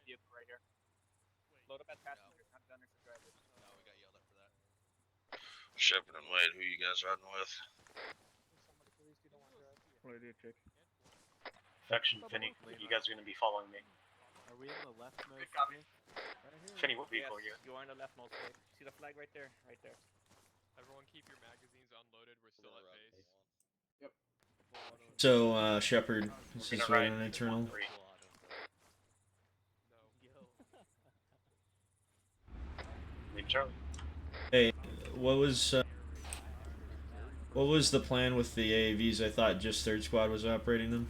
vehicle right here. Load up as passengers, not gunners or drivers. No, we got yelled at for that. Shepard and Wade, who you guys riding with? Faction Finny, you guys are going to be following me. Are we in the leftmost? Good copy. Finny, what vehicle are you? You are in the leftmost way. See the flag right there? Right there. Everyone keep your magazines unloaded. We're still at base. So, Shepard, this is ride an internal. Leave Charlie. Hey, what was the plan with the AAVs? I thought just Third Squad was operating them.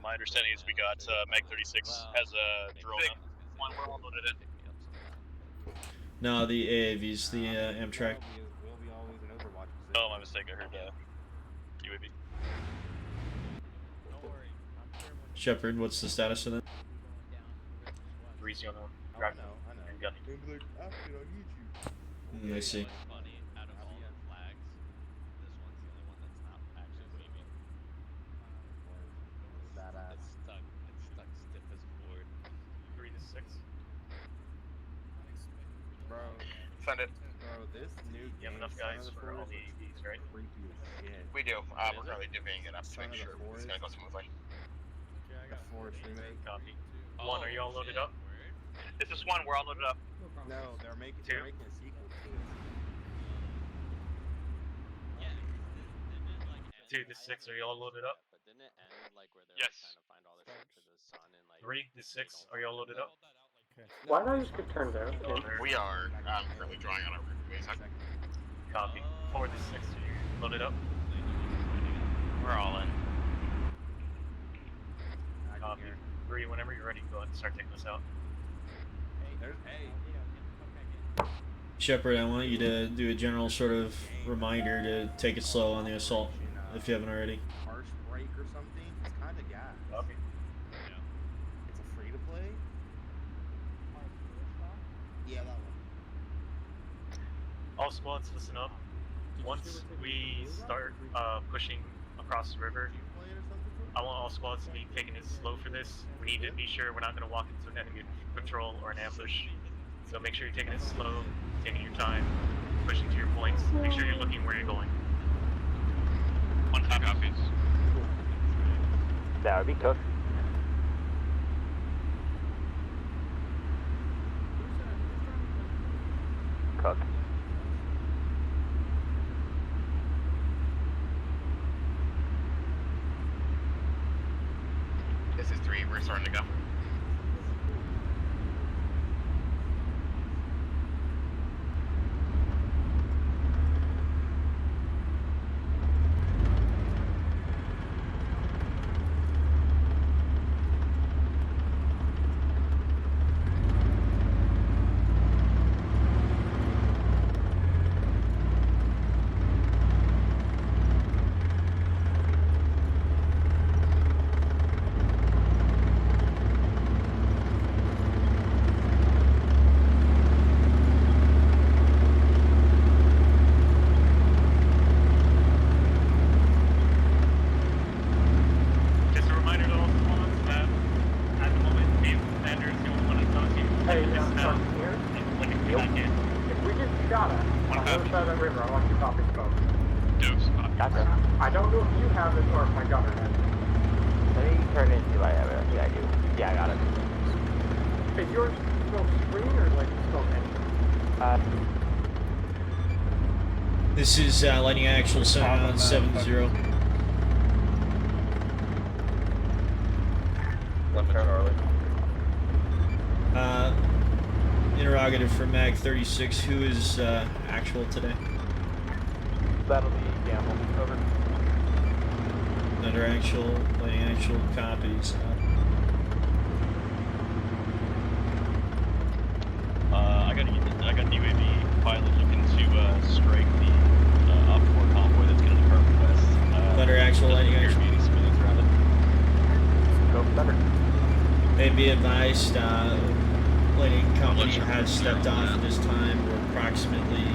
My understanding is we got Mag 36 has a drone up. One, we're all loaded in. No, the AAVs, the Amtrak. Oh, my mistake. I heard UAV. Shepard, what's the status of that? 3's the other one. Driving. I know. And gunning. I see. Funny, out of all the flags, this one's the only one that's not actually waving. Badass. It's stuck stiff as a board. 3 to 6. Bro, Send it. bro, this new You have enough guys for all the AVs, right? creepy as shit. We do. We're currently divvying it up to make sure it's gonna go smoothly. The Forest remake. Copy. 1, are you all loaded up? This is 1, we're all loaded up. No, they're making Two. a sequel to it. Yeah. Didn't it, like, 2 to 6, are you all loaded up? But didn't it end like where they're Yes. trying to find all their shit to the sun and like 3 to 6, are you all loaded up? Why don't you just get turned down? We are currently drawing on our base. Copy. 4 to 6, are you loaded up? We're all in. Copy. 3, whenever you're ready, go ahead and start taking us out. Shepard, I want you to do a general sort of reminder to take it slow on the assault, if you haven't already. Harsh break or something. It's kind of gas. Copy. It's a free to play. Yeah, that one. All squads, listen up. Once we start pushing across the river, Play it or something. I want all squads to be taking it slow for this. We need to be sure we're not going to walk into an enemy patrol or an ambush. So make sure you're taking it slow, taking your time, pushing to your points. Make sure you're looking where you're going. 1 copies. That would be Cook. Cook. This is 3, we're starting to go. Just a reminder to all squads that at the moment, the commanders don't want to talk to you. Hey, Just Sergeant here. when you get back in. If we get shot at on the other side of the river, I want you to copy the phone. Dose, copy. Gotcha. I don't know if you have it or if my gunner has it. Let me turn it into I have it. Yeah, I do. Yeah, I got it. Is yours still screen or like still engine? This is Lightning Actual 7-0. Charlie. Interrogative for Mag 36. Who is actual today? That'll be Gamble. Over. Under actual, Lightning Actual copies. I got the UAV pilot looking to strike the Op 4 convoy that's going to depart west. Thunder Actual, Lightning There Actual. be any civilians around it. Go Thunder. May be advised, Lightning Company has stepped off at this time. We're approximately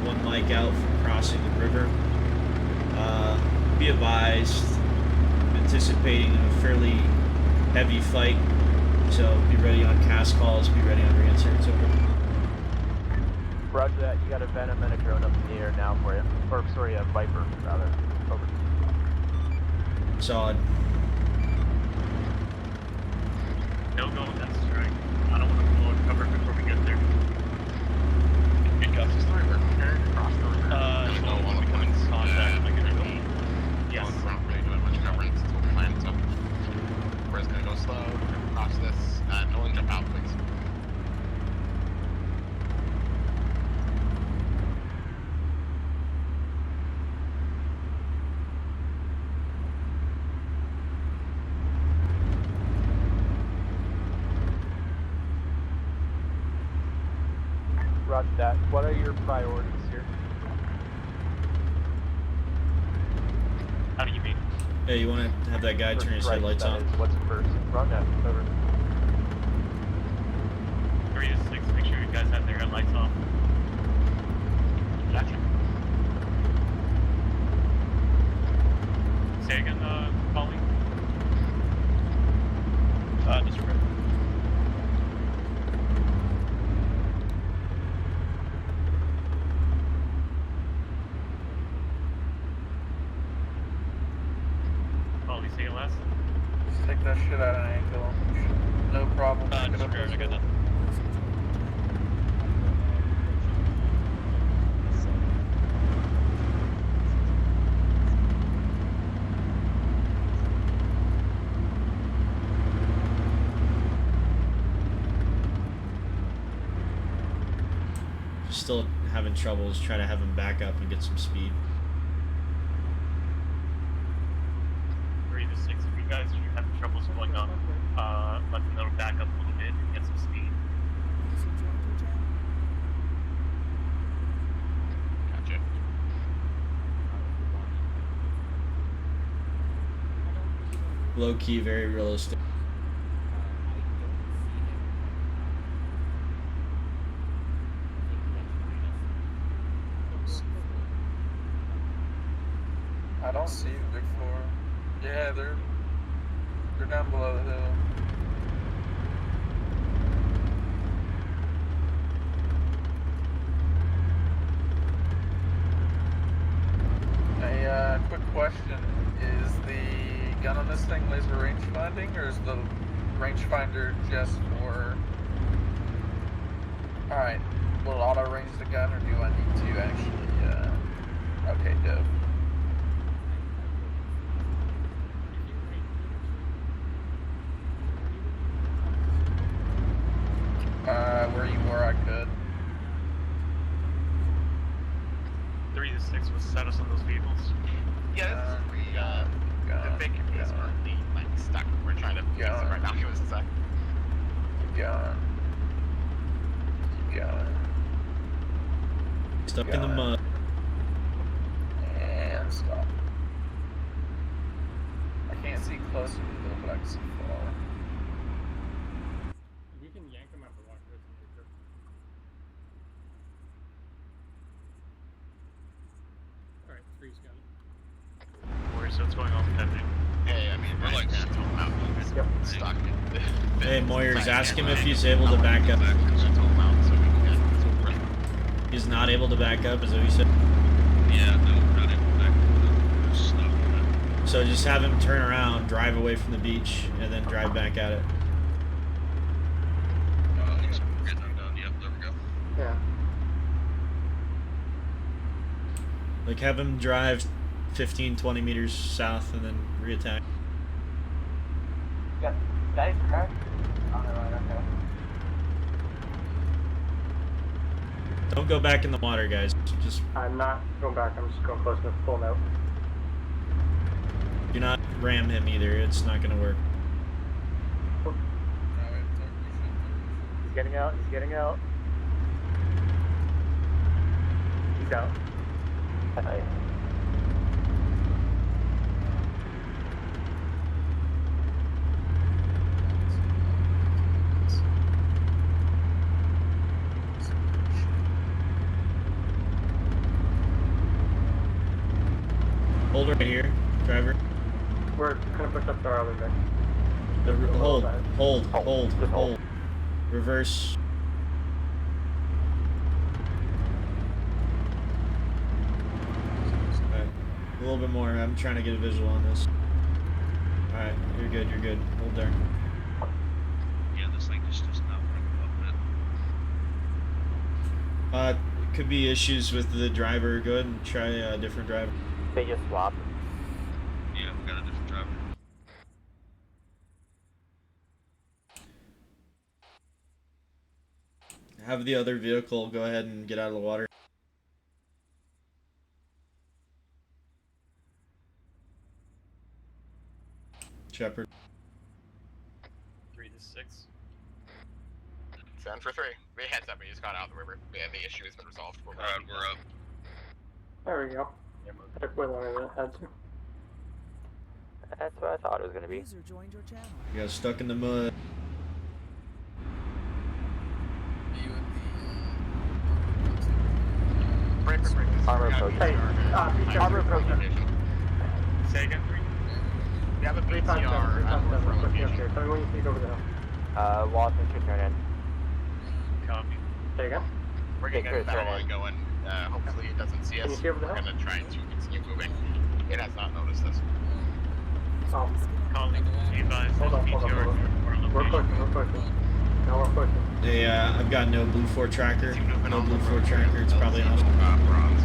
1 mic out from crossing the river. Be advised, I'm anticipating a fairly heavy fight. So be ready on cast calls, be ready on re-inserts. Over. Roger that. You got a Venom and a drone up in the air now for you. Or, sorry, a Viper, rather. Over. Solid. No go with that strike. I don't want to blow a cover before we get there. Good guys. Is the river prepared to cross the river? No, when we come in contact, I can go. Yes. We're not really doing much coverage until we land, so we're just gonna go slow, we're gonna cross this, and no one jump out, please. Roger that. What are your priorities here? How do you mean? Hey, you want to have that guy turn his First headlights strike, on? that is. What's first? Roger that. Over. 3 to 6, make sure you guys have their headlights off. Gotcha. Say again, Colleen? Disregard. Colleen, say it last. Just take that shit out of angle. No problem. Pick it up Disregard, I got nothing. Still having troubles trying to have him back up and get some speed. 3 to 6, if you guys are having troubles going up, let them know to back up a little bit and get some speed. Gotcha. Low key, very realistic. I don't see the big four. Yeah, they're down below the hill. A quick question: is the gun on this thing laser range finding, or is the rangefinder just for? All right, will it auto range the gun, or do I need to actually? Okay, dope. Where you were, I could. 3 to 6 was set us on those vehicles. Yeah, this is the big is currently like stuck. We're trying to fix it right now. Give us a sec. Keep going. Keep going. Stuck in the mud. And stop. I can't see close to the hill, but I can see far. We can yank them out the water. Alright, three's got it. Where, so what's going on with that thing? Hey, I mean, we're like Yep. stuck. Hey, Moyers, ask him if he's able to back up. He's not able to back up, is that what you said? Yeah, no, we're not able to back up. We're stuck. So just have him turn around, drive away from the beach, and then drive back at it. He's getting them done. Yep, there we go. Yeah. Like, have him drive 15, 20 meters south and then reattack. Got that crack? On the right, okay. Don't go back in the water, guys. Just I'm not going back, I'm just going close enough to pull out. do not ram him either. It's not going to work. He's getting out, he's getting out. He's out. Nice. Hold right here, driver. We're gonna push up to our other deck. Hold. Reverse. Alright. A little bit more. I'm trying to get a visual on this. Alright, you're good. Hold there. Yeah, this thing just does not want to go up it. Could be issues with the driver. Go ahead and try a different driver. They just swapped. Yeah, we got a different driver. Have the other vehicle go ahead and get out of the water. Shepard. 3 to 6. 7 for 3. We heads up, we just got out of the river. Yeah, the issue has been resolved. We're up. There we go. Took way longer than it had to. That's what I thought it was gonna be. User joined your channel. You got stuck in the mud. Break. Armor approaching. Hey, Armor approaching. Say again, 3. We have a 357. BTR at North Front Up location. here. Tell me when you speak over the hill. Lawson should turn in. Copy. There you go. We're getting Okay, a better one going. Hopefully it doesn't see us. Can you see over the We're hill? gonna try to continue moving. It has not noticed us. Oh, Calling. Be advised. hold on. We're pushing. Now we're pushing. Hey, I've got no Blue 4 tracker. No Blue 4 tracker. It's probably enough. Bronze.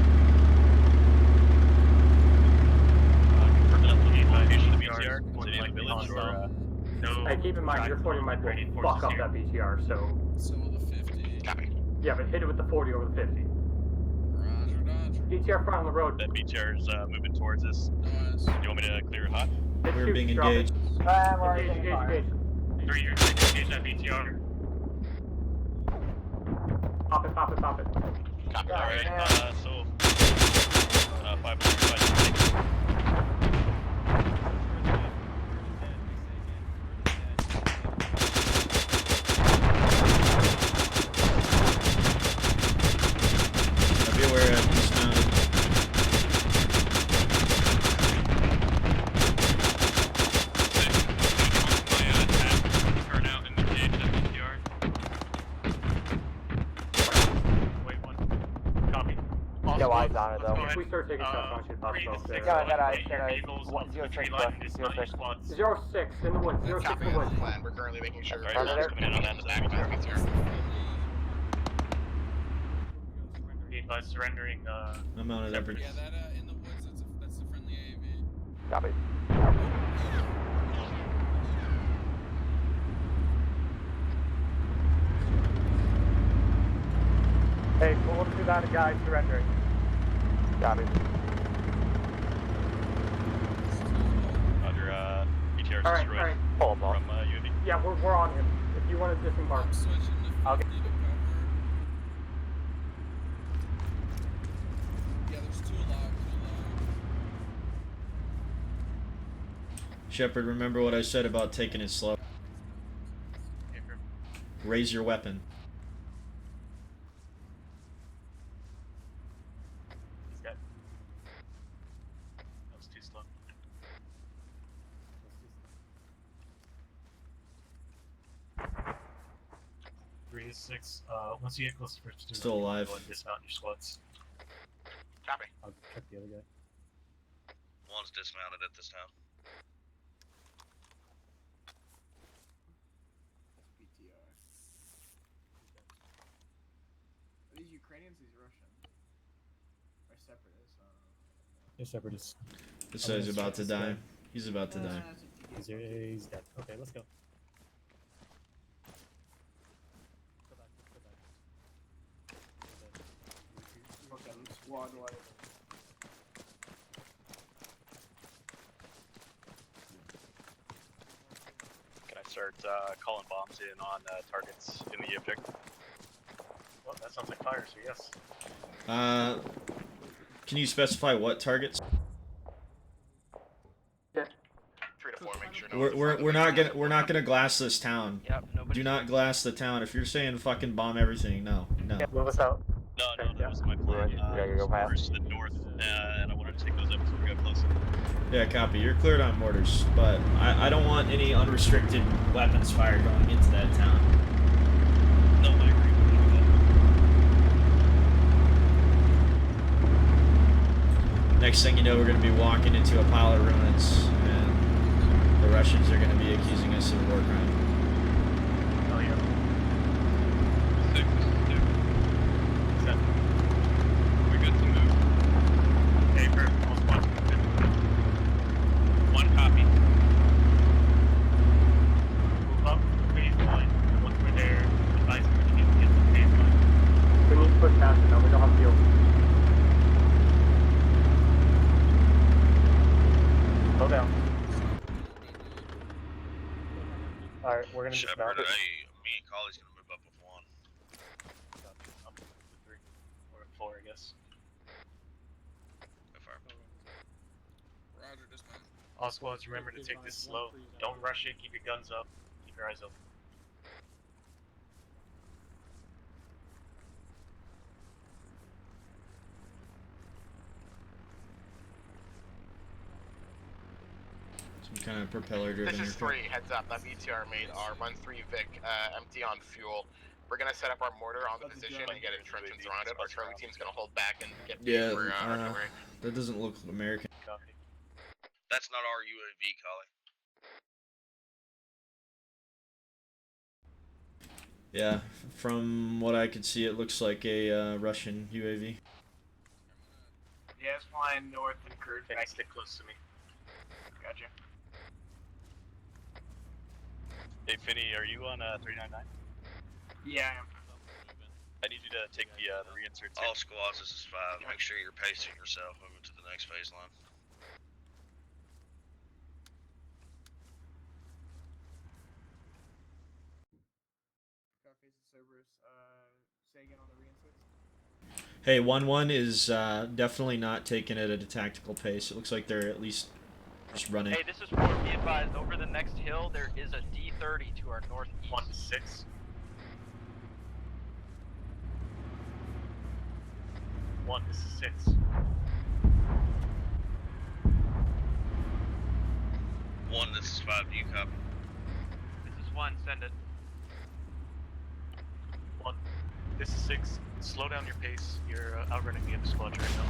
Confirm that Be advised. location of the BTR, BTR. Was it in the likely village or? hostile. No. Hey, keep in mind, your 40 might fuck up that BTR, so... So will the 50. Copy. Yeah, but hit it with the 40 over the 50. Roger. BTR front on the road. That BTR's moving towards us. Nice. Do you want me to clear it hot? Hit We're shoot, being drop it. engaged. Engage. 3, you're going to engage that BTR. Pop it. Copy. Alright, so 500. Be aware of this now. Turn out and engage that BTR. Wait, 1. Copy. No eyes on it though. If we start taking shots, I should pop off there. Yeah, I got eyes. Your vehicles onto the tree line and dismount your squads. 06 in the woods. 06 Copy in the woods. plan. We're currently making sure Alright, that coming in on that back by the BTR. Be advised, surrendering. I'm on it. Separate. Yeah, that in the woods, that's the friendly AAV. Copy. Hey, pull up to that guy surrendering. Copy. Under BTR's Alright, destroyed alright. Pull him off. from UAV. Yeah, we're on him. If you want to disembark. I'm switching to Okay. 50 to cover. Yeah, there's 2 alive. Shepard, remember what I said about taking it slow. Raise your weapon. He's got. That was too slow. 3 to 6. Once you get close to first, Still alive. Go and dismount your squads. Copy. I'll check the other guy. One's dismounted at this time. BTR. Are these Ukrainians? These Russians? Or separatists? They're separatists. This guy's about to die. He's about to die. He's dead. Okay, let's go. Squad life. Can I start calling bombs in on targets in the objective? Well, that sounds like fire, so yes. Can you specify what targets? 3 to 4. Make sure no one's in front of We're not gonna glass this town. Yep, nobody. Do not glass the town. If you're saying fucking bomb everything, no. Move us out. No, that was my plan. Yeah, you go past. First to the north, and I wanted to take those up as we got closer. Yeah, copy. You're cleared on mortars, but I don't want any unrestricted weapons fire going into that town. No, I agree. Next thing you know, we're going to be walking into a pile of ruins, and the Russians are going to be accusing us of a war crime. Oh yeah. 6, this is 2. 7. We good to move? Okay, for all squads. 1 copy. Move up to phase 1, and once we're there, advise me to get to phase 1. We need to push past it now. We don't have fuel. Slow down. Alright, we're gonna dismount it. Me and Collie's gonna move up with 1. Up to 3 or 4, I guess. Go far. Roger, dismount. All squads, remember to take this slow. Don't rush it. Keep your guns up. Keep your eyes open. Some kind of propeller-driven This is aircraft. 3, heads up. That VTR made our run 3 Vic, empty on fuel. We're gonna set up our mortar on the position and get entrenchments around it. Our Charlie team's gonna hold back and get Yeah, for artillery. that doesn't look American. Copy. That's not our UAV, Collie. Yeah, from what I could see, it looks like a Russian UAV. Yeah, it's flying north and curved Okay, back. stick close to me. Gotcha. Hey, Finny, are you on 399? Yeah, I am. I need you to take the reinserts. All squads, this is 5. Make sure you're pacing yourself, moving to the next phase line. Copy, Cerberus. Say again on the reinserts. Hey, 1-1 is definitely not taking it at a tactical pace. It looks like they're at least just running. Hey, this is 4. Be advised, over the next hill, there is a D-30 to our northeast. 1 to 6. 1, this is 6. 1, this is 5. Do you copy? This is 1, send it. 1, this is 6. Slow down your pace. You're outrunning the other squad right now.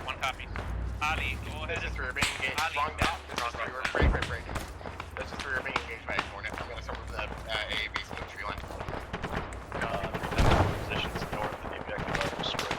1 copy. Ali, go This ahead. is 3, we're being engaged. Ali, Wrong down. This is 3, we're break. This is 3, we're being engaged by a Hornet. I'm gonna start with the AAVs to the tree line. Positions north of the objective are destroyed.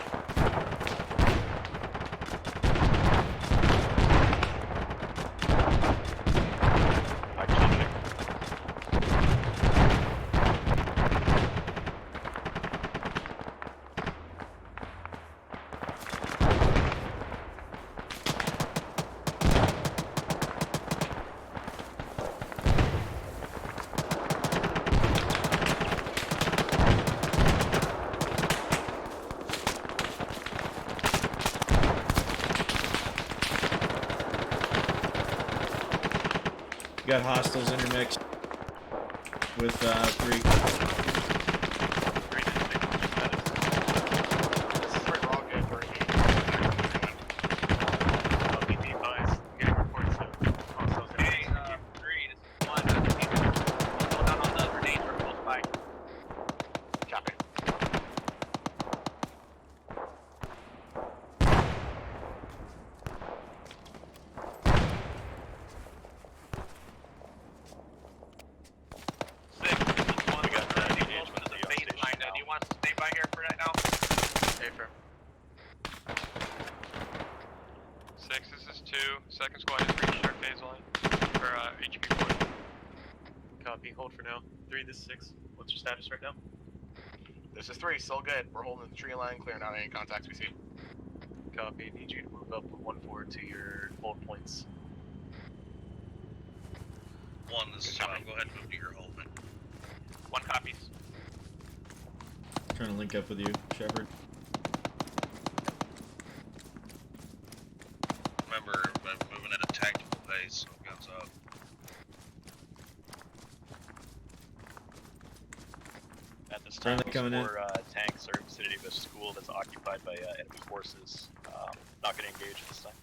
You got hostiles intermixed with 3. This is 3, we're all good. We're engaged. Be advised. I'm getting reports of hostiles. Hey, 3, this is 1. Hold down on the grenades for close by. Copy. Do you want to stay by here for right now? Hey, firm. 6, this is 2. Second squad has reached our phase line. For HQ point. Copy. Hold for now. 3, this is 6. What's your status right now? This is 3, still good. We're holding the tree line, clearing out any contacts we see. Copy. Need you to move up with 1-4 to your hold points. 1, this is 5. Go ahead and move to your hold. 1 copies. Trying to link up with you, Shepard. Remember, moving at a tactical pace, so guns up. At this time, Friendly coming in. 4 tanks are in the vicinity of a school that's occupied by enemy forces. Not going to engage at this time.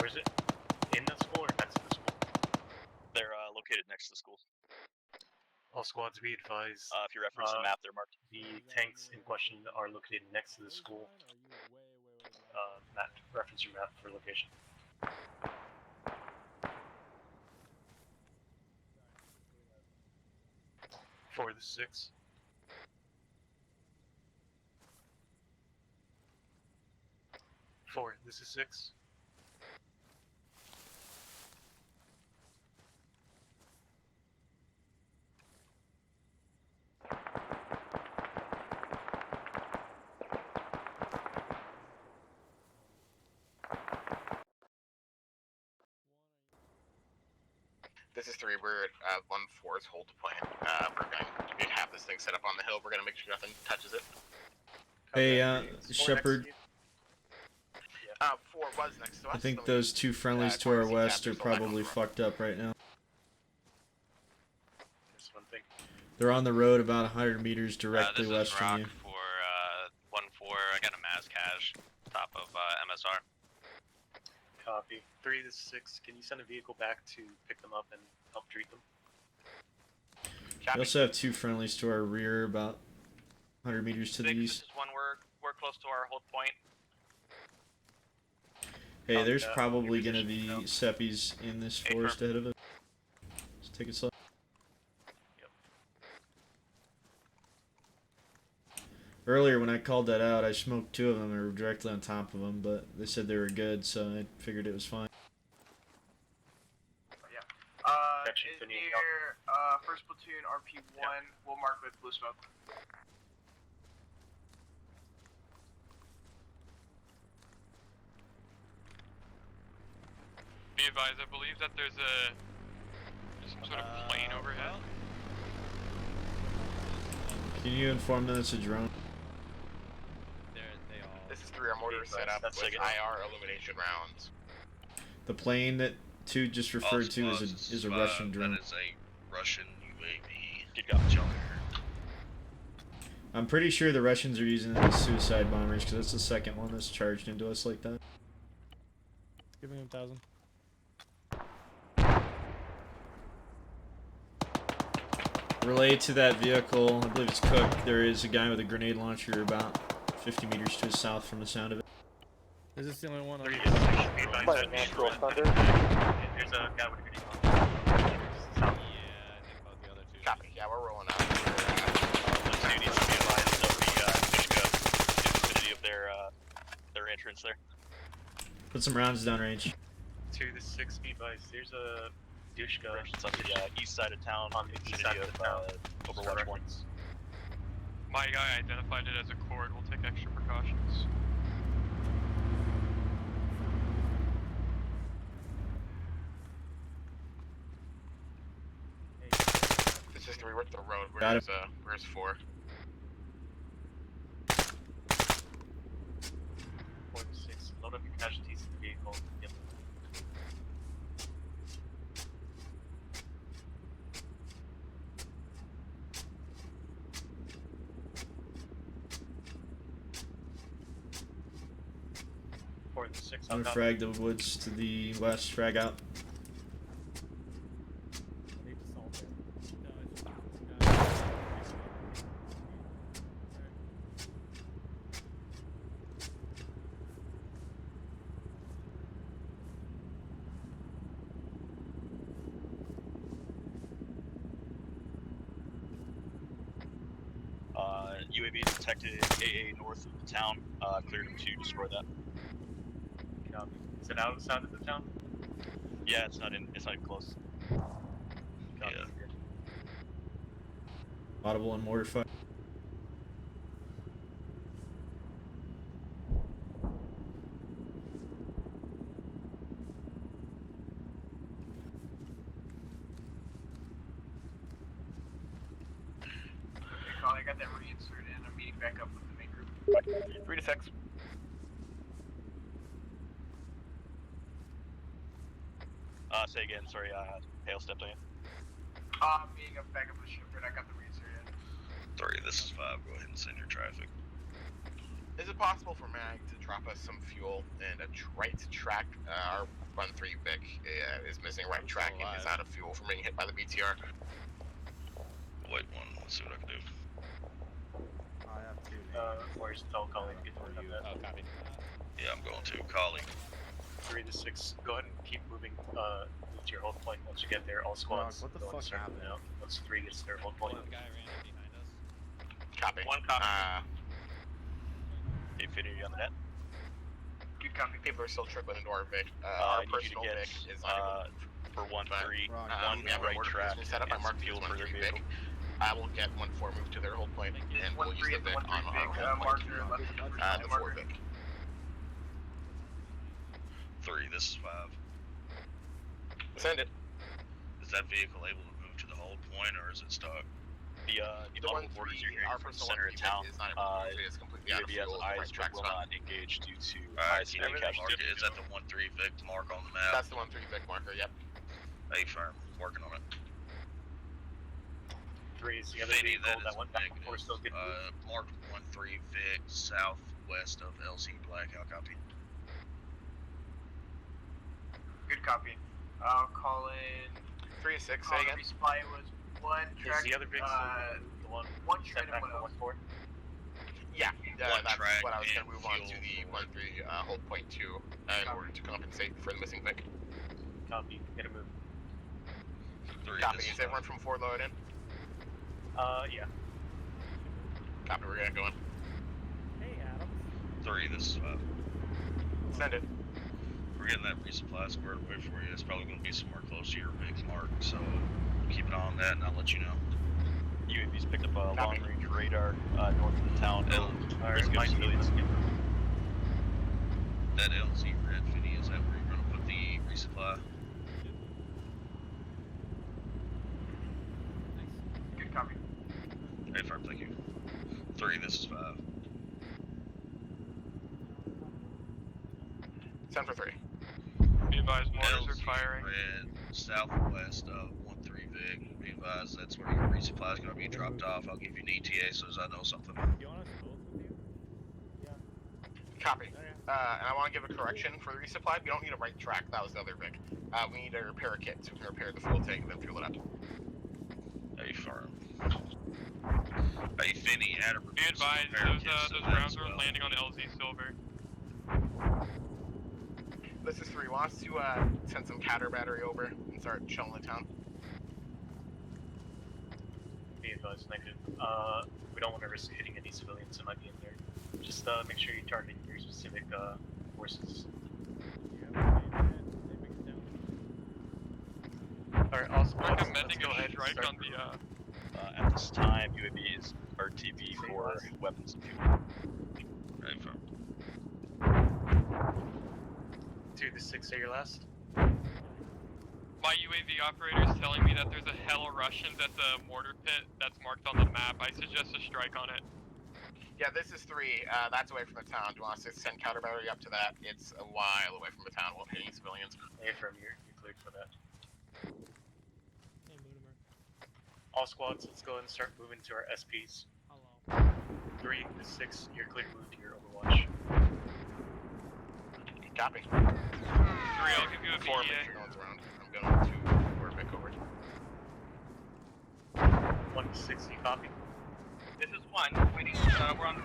Where is it? In the school or next to the school? They're located next to the school. All squads be advised. If you reference the map, they're marked. The tanks in question are located next to the school. Reference your map for location. 4 to 6. This is 6. This is 3. We're at 1-4's hold point. We're going to have this thing set up on the hill. We're going to make sure nothing touches it. Hey, Shepard. 4 was next to us. I think so those two friendlies to our west are probably fucked up right now. There's one thing. They're on the road about 100 meters directly this west is from Rock you. for 1-4. I got a Maz cache top of MSR. Copy. 3 to 6. Can you send a vehicle back to pick them up and help treat them? We also have two friendlies to our rear about 100 meters to the 6, east. This is 1. We're close to our hold point. Hey, there's probably gonna be seppies in this forest ahead of us. Let's take it slow. Yep. Earlier when I called that out, I smoked 2 of them and were directly on top of them, but they said they were good, so I figured it was fine. Is near first platoon RP1. We'll mark with blue smoke. Be advised, I believe that there's some sort of plane overhead. Can you inform them it's a drone? This is 3. Our mortar is set up with IR illumination rounds. The plane that 2 just referred to is a Russian drone. That is a Russian UAV. Good job. I'm pretty sure the Russians are using it as suicide bombers because that's the second one that's charged into us like that. Giving him 1,000. Relay to that vehicle, I believe it's Cook. There is a guy with a grenade launcher about 50 meters to his south from the sound of it. Is this the only one on There's the By natural thunder. a guy with a grenade launcher. South. Yeah, I think about the other 2. Copy. Yeah, we're rolling out. Those 2 needs to be advised of the Dushka in the vicinity of their entrance there. Put some rounds downrange. 2 to 6. Be advised. There's a Dushka It's on the east side of town, on the east side of the town. Overwatch points. My guy identified it as a cord. We'll take extra precautions. This is 3. We're at the road. Got Where's 4? 4 to 6. Load up your casualties in the vehicle. Yep. I'm gonna frag the woods to the west, frag out. UAV detected AA north of the town. Cleared him to destroy that. Is it outside of the town? Yeah, it's not close. Yeah. Audible and mortar fire. I got that reinserted and I'm meeting back up with the main group. 3 to 6. Say again, sorry, Hale stepped on you. Meeting up back up with Shepard. I got the reinserted. 3, this is 5, go ahead and send your traffic. Is it possible for Mag to drop us some fuel and a right track? Our 1-3 Vic is missing right track and is out of fuel from being hit by the BTR. Wait one, let's see what I can do. I have two. Where's tell Colleen to get to work on that? Oh, copy. Yeah, I'm going to Collie. 3 to 6. Go ahead and keep moving to your hold point. Once you get there, all squads what the go and fuck start moving happened? out. Once 3 gets to their hold point. One guy ran up behind us. Copy. One copy. Infinity on the net. Good copy. People are still trickling into our Vic. I Our need you to personal get, Vic is not for 1-3, we one have a right mortar track, position set up. I and marked fuel fuel for their 1-3 vehicle. Vic. I will get 1-4 moved to their hold point, and we'll use 1-3 the at Vic on our hold point. marker left. The 4 Vic. 3, this is 5. Send it. Is that vehicle able to move to the hold point, or is it stuck? The The audible 1-3, orders you're hearing our from the personal center of 1-3 town, Vic is not able to move. It is completely out of UAV has fuel. eyes Right but track's will gone. not engage due to Alright, ICA everything's mark. Is that the 1-3 Vic mark on the map? That's the 1-3 Vic marker, yep. Hey, firm, working on it. 3 is the other Vinny, vehicle that that went back before still getting marked 1-3 Vic southwest of LC Blackout, copy. Good copy. I'll call in. 3 to 6, Call say the again. resupply was one Is track. the other vehicle the one train set back and one for 1-4? Yeah, One that's track what I was going and to move on to fuel the for- 1-3 hold point 2 in order to compensate for the missing Vic. Copy. Get a move. 3, Copy. this Is everyone from 4 loaded in? Yeah. Copy, we're gonna go in. Hey, Adam. 3, this is 5. Send it. We're getting that resupply squared away for you. It's probably going to be somewhere close to your big mark, so keep an eye on that and I'll let you know. UAV's picked up a long range radar north of the town. Risk of civilians. That LZ red, Finny, is that where you're going to put the resupply? Good copy. Hey, firm, thank you. 3, this is 5. 10 for 3. Be advised, mortars LZ are firing. red, southwest of 1-3 Vic. Be advised, that's where your resupply is going to be dropped off. I'll give you an ETA so as I know something. You want us both with you? Yeah. Copy. Okay. And I want to give a correction for the resupply. We don't need a right track. That was the other Vic. We need a repair kit so we can repair the fuel tank and then fuel it up. Hey, firm. Hey, Finny, add a Be advised, those rounds are landing on LZ Silver. This is 3. Wants to send some catter battery over and start shelling the town. Be advised, negative. We don't want to risk hitting any civilians that might be in there. Just make sure you target your specific forces. Alright, awesome. Recommending a strike on the at this time, UAV is RTB for weapons and fuel. Hey, firm. 2 to 6 are your last. My UAV operator is telling me that there's a hell of Russians at the mortar pit that's marked on the map. I suggest a strike on it. Yeah, this is 3. That's away from the town. Do you want us to send counter battery up to that? It's a while away from the town. Won't hit any civilians. Hey, firm, you're cleared for that. Hey, Moonimer. All squads, let's go and start moving to our SPs. Hello. 3 to 6, you're clear to move to your Overwatch. Copy. 3, I'll give you a 4, make VDA. sure no one's around. I'm going to work back over. 1 to 6, you copy? This is 1. Waiting. We're on.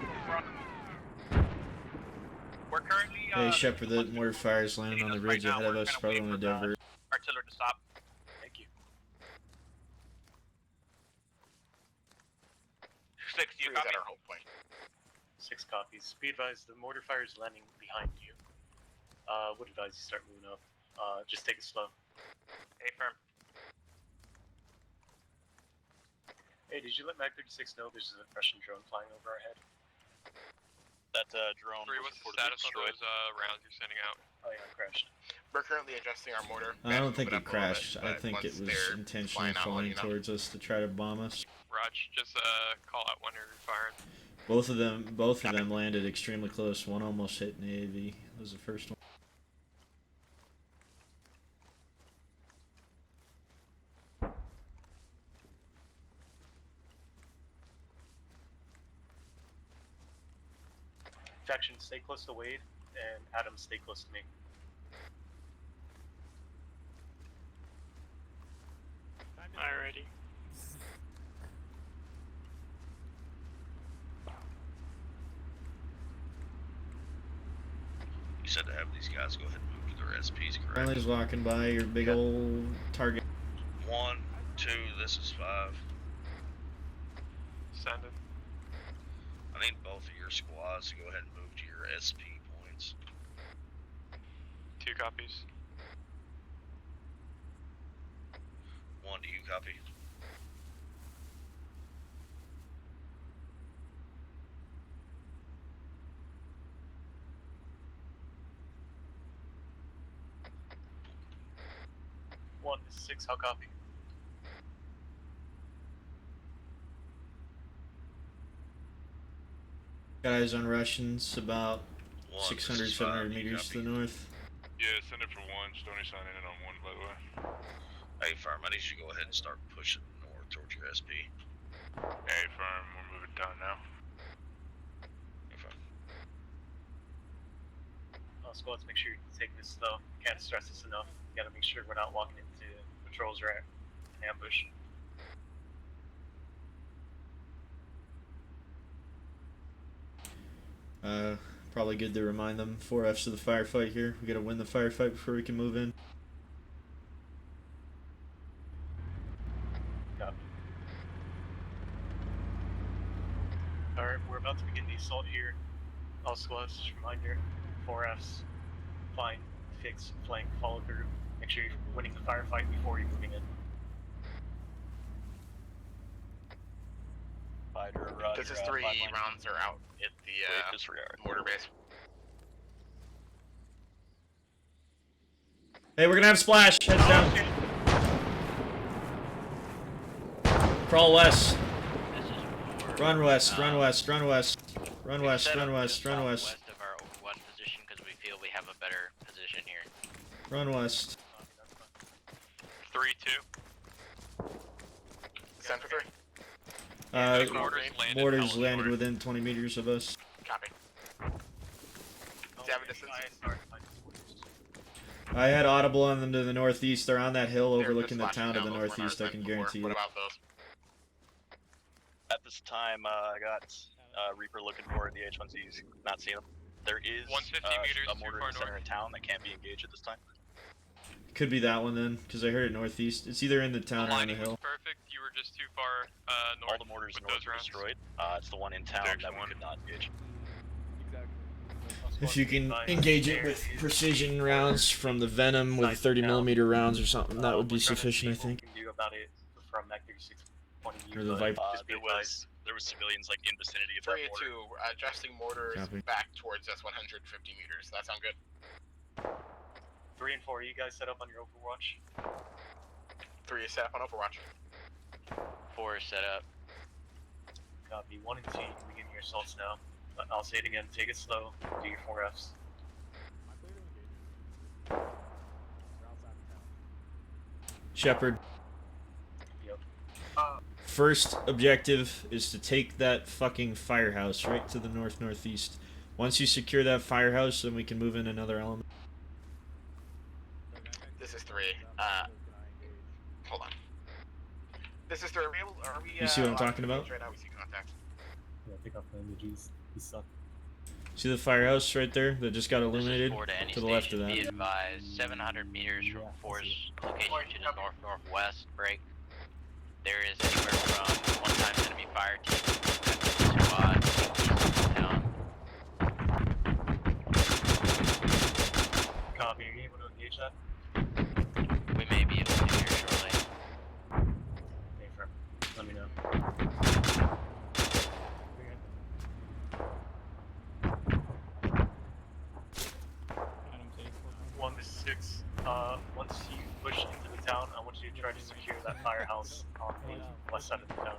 We're currently. Hey, Shepard, the mortar fire is landing on the ridge ahead of us, probably on the Denver. Artillery to stop. Thank you. 6, you 3 is copy? at our hold point. 6 copies. Be advised, the mortar fire is landing behind you. Would advise you start moving up. Just take it slow. Hey, firm. Hey, did you let Mag 36 know there's a Russian drone flying over our head? That drone 3, was what's the reportedly status on destroyed. those rounds you're sending out? Oh yeah, it crashed. We're currently adjusting our mortar. I don't think Move it up a little crashed. bit, I but think it once was they're intentionally flying out, flying you know. towards us to try to bomb us. Raj, just call out when you're firing. Both of them landed extremely close. One almost hit an AAV. That was the first one. Faction, stay close to Wade, and Adam, stay close to me. Alrighty. You said to have these guys go ahead and move to their SPs, correct? Friendly's walking by your big old target. 1, 2, this is 5. Send it. I need both of your squads to go ahead and move to your SP points. 2 copies. 1, do you copy? One, this is 6, I'll copy. Got eyes on Russians about 1, 600, this is 700 5, you meters to copy? the north. Yeah, send it for 1. Stony signing in on 1, by the way. Hey, Firm, I need you to go ahead and start pushing north towards your SP. Hey, firm, we're moving down now. Okay. Squads, make sure you're taking this slow. Can't stress this enough. You gotta make sure we're not walking into patrols or an ambush. Probably good to remind them 4Fs of the firefight here. We gotta win the firefight before we can move in. Copy. Alright, we're about to begin the assault here. All squads, just a reminder, 4Fs, find, fix, flank, follow through. Make sure you're winning the firefight before you're moving in. Fighter, This is 3 rounds are out at the disregard. mortar base. Hey, we're gonna have splash. Heads down. Crawl west. Run west. Run west. Run west. Run west. Run west. Run west. West of our one position because we feel we have a better position here. Run west. 3-2. Send for 3. Mortars landed within 20 meters of us. Copy. Do you have a distance? I had audible on them to the northeast. They're on that hill They're overlooking the just town to the flashing down northeast. I over can our guarantee What you. about those? At this time, I got Reaper looking for the H1Cs. Not seeing them. There is 150 meters a too mortar far in the center north. of town that can't be engaged at this time. Could be that one then, because I heard it northeast. It's either in the town or on the Aligning hill. was perfect. You were just too far north. All the mortars with north those were rounds. destroyed. It's the one in town that we could not engage. If you can engage it with precision rounds from the Venom with 30mm rounds or something, that would be sufficient, I think. Can do about it from that 36 point of view. Or the but Viper. just be There was civilians like in vicinity of that 3 mortar. 2, adjusting mortars Copy. back towards us 150 meters. That sound good? 3 and 4, you guys set up on your Overwatch? 3 is set up on Overwatch. 4 is set up. Copy. 1 and 2, you can begin your assaults now. I'll say it again, take it slow, do your 4Fs. Shepard. Yep. First objective is to take that fucking firehouse right to the northeast. Once you secure that firehouse, then we can move in another element. This is 3. Hold on. This is 3. Are we You see what I'm on talking about? Right now we see contact. Yeah, pick up the images. He sucked. See the firehouse right there that just got This is illuminated? 4 to any To the left of station. Be that. advised, 700 meters from force location to the north-northwest break. There is anywhere from 1 times enemy fire team to squad east of town. Copy, are you able to engage that? We may be able to here shortly. Okay, firm. Let me know. 1 to 6. Once you push into the town, I want you to try to secure that firehouse on the west side of the town.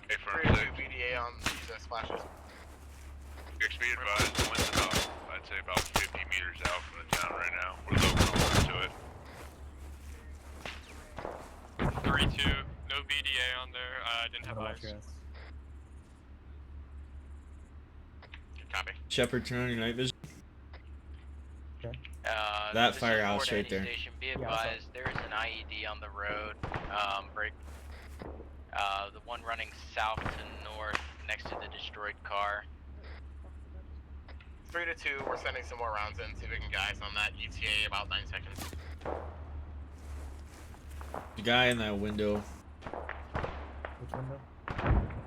Hey, firm. 3 VDA on these splashes. Your speed advised, wind's about, I'd say about 50 meters out from the town right now. We're local over to it. 3-2, no VDA on there. I didn't have eyes. Copy. Shepard, turn on your night vision. That this is firehouse Fort right Eddy there. Station. Be advised, there is an IED on the road. Break. The one running south to north next to the destroyed car. 3 to 2, we're sending some more rounds in, see if we can get eyes on that ETA about 9 seconds. The guy in that window. Which window?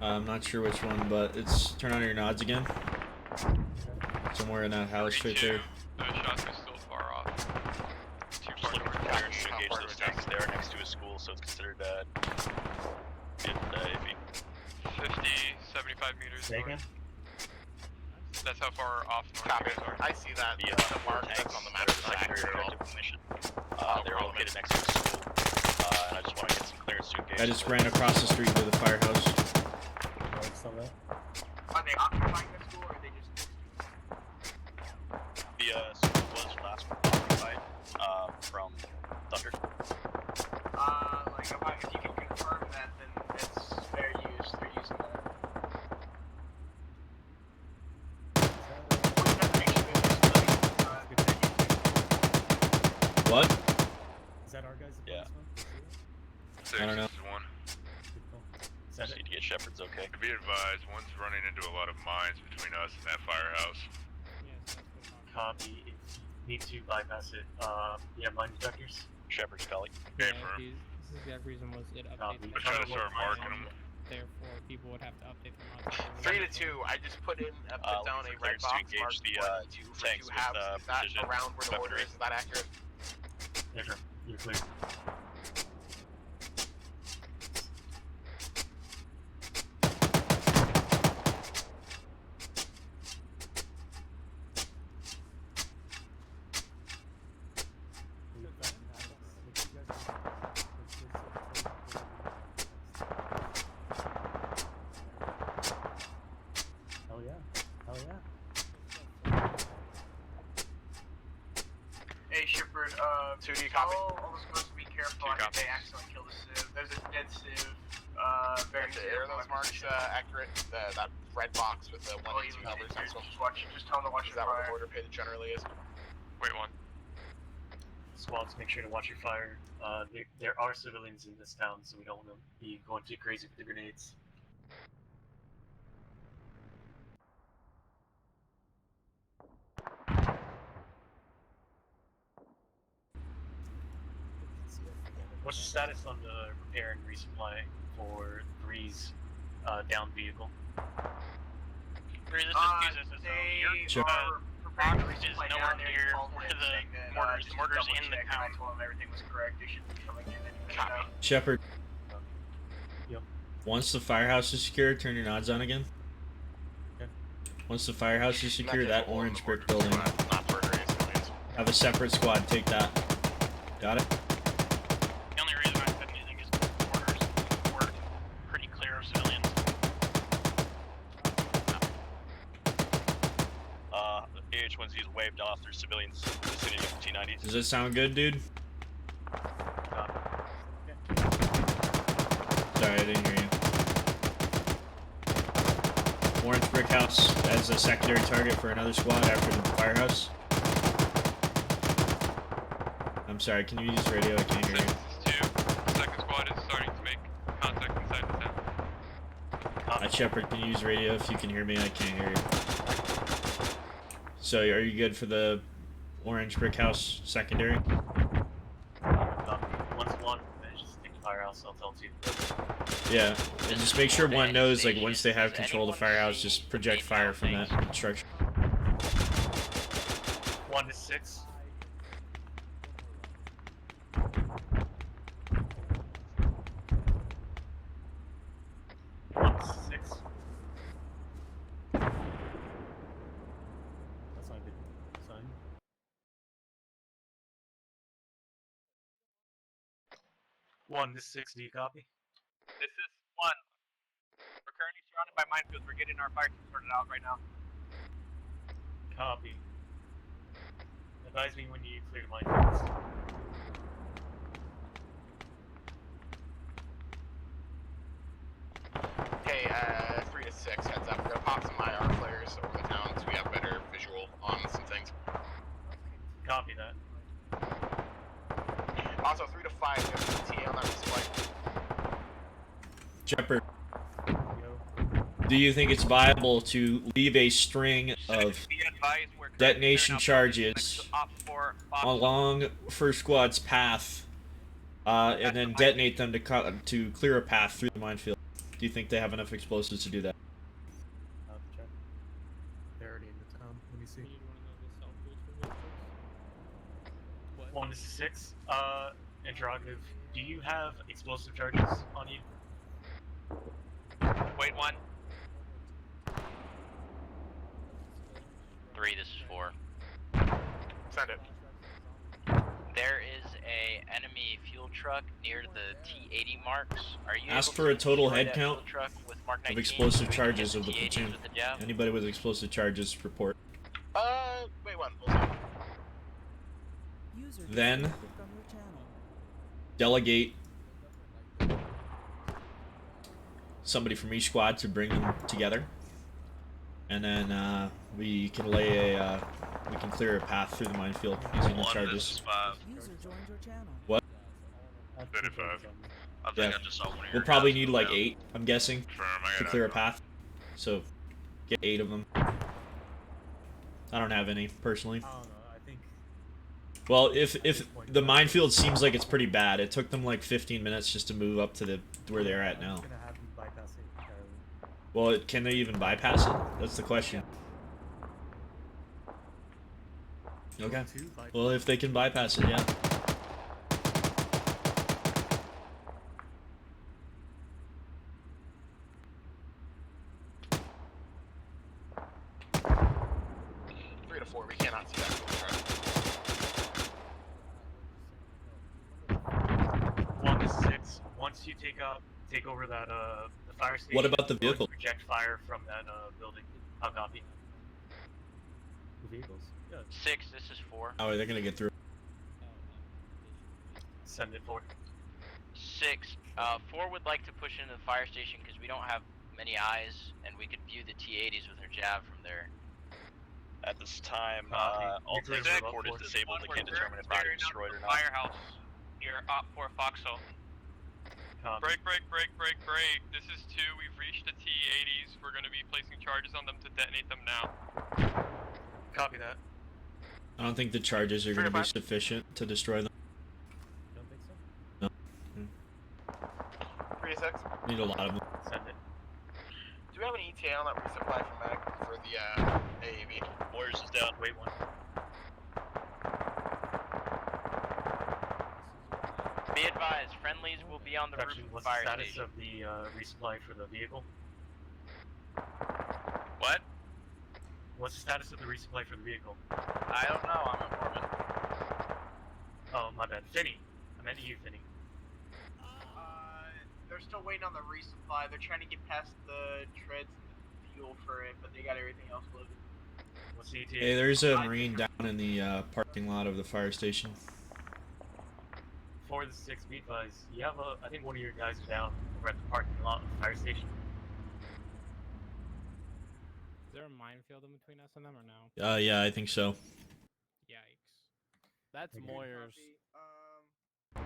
I'm not sure which one, but it's turn on your nods again. Somewhere in that house right there. Those shots are still far off. Too far Just looking for north. clearance to engage those tanks. They are next to a school, so it's considered iffy. 50, 75 meters Say again? north. That's how far off north Copy. you guys are. I see that. The The mark tanks that's on the map is secondary accurate. objective mission. They're located next to a school, and I just want to get some clearance to engage. I just ran across the street to the firehouse. Saw that? Are they occupying the school or are they just next to it? The school was last occupied from Thunder. Like, if you can confirm that, then it's fair use. They're using that. What? Is that our guys? Yeah. I don't know. One. Just need to get Shepard's okay. To be advised, one's running into a lot of mines between us and that firehouse. Copy. If you need to bypass it, yeah, mine detectors. Shepard's calling. Okay, Yeah, firm. this is the exact reason was it Copy. updated. I try to start marking them. Therefore, people would have to update them. 3 to 2, I just put down a red looking for box clearance to marked engage 1 the, 2 for tanks 2 with, halves. Is that precision around where the mortar weaponry. is? Is that accurate? Affirm. You're clear. Hell yeah. Hell yeah. Hey, Shepard, 2D tell copy. all the supposed to be careful if they accidentally kill the civ. There's a dead civ, very near Are those marks accurate? That red box with the 1 and 2 numbers next to them. Just tell them to watch Is your that where the fire. mortar pit generally is? Wait, one. Squads, make sure to watch your fire. There are civilians in this town, so we don't want to be going too crazy with the grenades. What's the status on the repair and resupply for Breeze down vehicle? Breeze, They Sure. are preparing to Box is resupply nowhere down there. near Called where in the saying that, mortars- just mortars double in the check, and I town. told them everything was correct. They should be coming in any minute now. Shepard, Yep. once the firehouse is secure, turn your nods on again. Okay. Once the firehouse is secure, Not that capable in orange the brick mortar, building. Not murdering civilians. Have a separate squad take that. Got it? The only reason I said anything is the mortars were pretty clear of civilians. AH-1Z is waved off. There's civilians in the vicinity of T-90s. Does that sound good, dude? Sorry, I didn't hear you. Orange brick house as a secondary target for another squad after the firehouse. I'm sorry, can you use radio? I can't hear you. 6-2. Second squad is starting to make contact inside the town. Shepard, can you use radio if you can hear me? I can't hear you. So, are you good for the orange brick house secondary? Once one manages to take the firehouse, I'll tell you. Yeah, and just make sure one knows, like, once they have control of the firehouse, just project fire from that structure. 1 to 6. That's not a good sign. One to 6, do you copy? This is 1. We're currently surrounded by minefields. We're getting our fire team sorted out right now. Copy. Advise me when you clear the minefields. Hey, 3 to 6, heads up. We're gonna pop some IR flares over the town so we have better Shepard, Yo. do you think it's viable to leave a string of Be advised, we're detonation clearing up charges Op 4 Fox. along first squad's path, and then detonate them to clear a path through the minefield? Do you think they have enough explosives to do that? I'll have to check. They're already in the town. Let me see. You need one of those assault tools for vehicles? What? 1 to 6. Interrogative. Do you have explosive charges on you? Wait, 1. 3, this is 4. Send it. There is a enemy fuel truck near the T-80 marks. Are you Ask able for to a total destroy head that count fuel truck with Mark of 19 explosive so we can charges get of the T-80s platoon. with the jab? Anybody with explosive charges, report. Wait, 1. Hold on. Then delegate somebody from each squad to bring them together, and then we can we can clear a path through the minefield using the charges. What? 35. I think I just saw one of your We'll probably guys need go like down. 8, I'm guessing, to clear a path. So get 8 of them. I don't have any personally. I don't know. I think Well, if the minefield seems like it's pretty bad, it took them like 15 minutes just to move up to where they're at now. I'm gonna have them bypass it entirely. Well, can they even bypass it? That's the question. Okay. Well, if they can bypass it, yeah. Three to 4. We cannot see that. One to 6. Once you take over that the fire station. What about the go and vehicle? Project fire from that building. I'll copy. The vehicles. Yeah. 6, this is 4. How are they gonna get through? Send it 4. 6. 4 would like to push into the fire station because we don't have many eyes, and we could view the T-80s with our jab from there. At this time, Copy. Ultimate Nuclear report is report. disabled. We can't determine if body destroyed or not. Firehouse near Op 4 Foxhole. Copy. Break. This is 2. We've reached the T-80s. We're going to be placing charges on them to detonate them now. Copy that. I don't think the charges are gonna be sufficient to destroy them. Don't think so. No. 3 to 6. Need a lot of them. Send it. Do we have an ETA on that resupply from Mag for the AAV? Warriors is down. Wait 1. Be advised, friendlies will be on the roof of the What's fire the status station. of the resupply for the vehicle? What? What's the status of the resupply for the vehicle? I don't know. I'm informant. Oh, my bad. Finny. I meant you, Finny. They're still waiting on the resupply. They're trying to get past the treads and fuel for it, but they got everything else loaded. What's the ETA? Hey, there's a Marine down in the parking lot of the fire station. 4 to 6, be advised. You have I think one of your guys is down over at the parking lot of the fire station. Is there a minefield in between us and them or no? Yeah, I think so. Yikes. That's Moyers. Oh,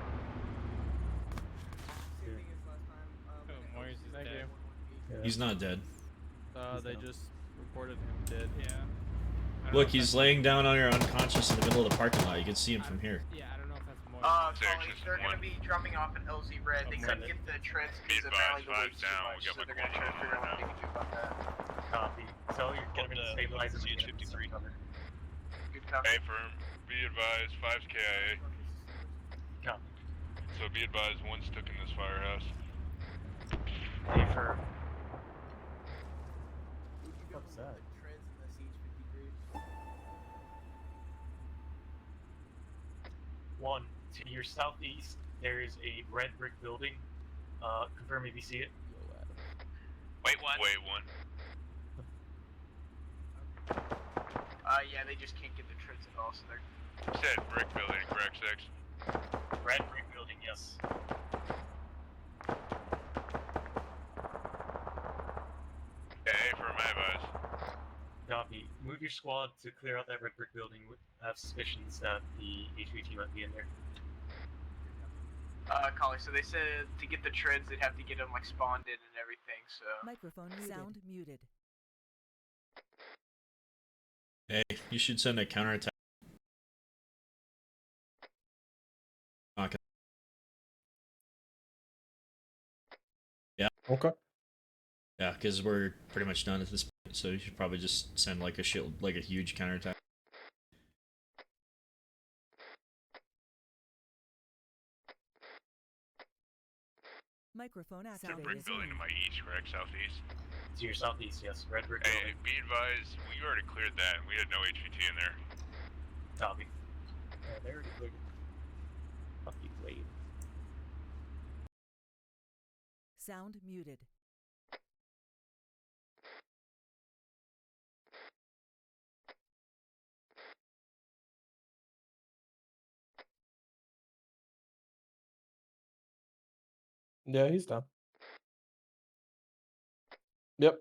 Moyers is Thank dead. you. He's not dead. They just reported him dead. Yeah. I don't know Look, if he's that's- laying down on here unconscious in the middle of the parking lot. You can see him from here. Yeah, I don't know if that's Moyers. Sully, they're gonna be drumming off an LZ red. They couldn't get the treads because apparently the weight's too much, so they're gonna try to figure out what they can do about that. Copy. So you're Get going him to to stabilize him. CH-53. Good cover. Hey, firm. Be advised, 5's KIA. Copy. So be advised, one's stuck in this firehouse. Hey, firm. What's that? Treads in the CH-53. 1. To your southeast, there is a red brick building. Confirm if you see it. Wait, 1. Wait, 1. Yeah, they just can't get the treads at all, so they're... Said brick building, correct, 6? Red brick building, yes. Hey, firm, I advise. Copy. Move your squad to clear out that red brick building. I have suspicions that the HVT might be in there. Collie, so they said to get the treads, they'd have to get them, like, spawned in and everything, so... Microphone muted. Sound muted. Hey, you should send a counterattack. Okay. Yeah. Okay. Yeah, because we're pretty much done at this point, so you should probably just send like a shield, like a huge counterattack. Microphone activated. Brick building to my east, correct? Southeast? To your southeast, yes. Red brick Hey, building. be advised, we already cleared that and we had no HVT in there. Copy. They already cleared it. Fuck you, Wade. Sound muted. Yeah, he's done. Yep.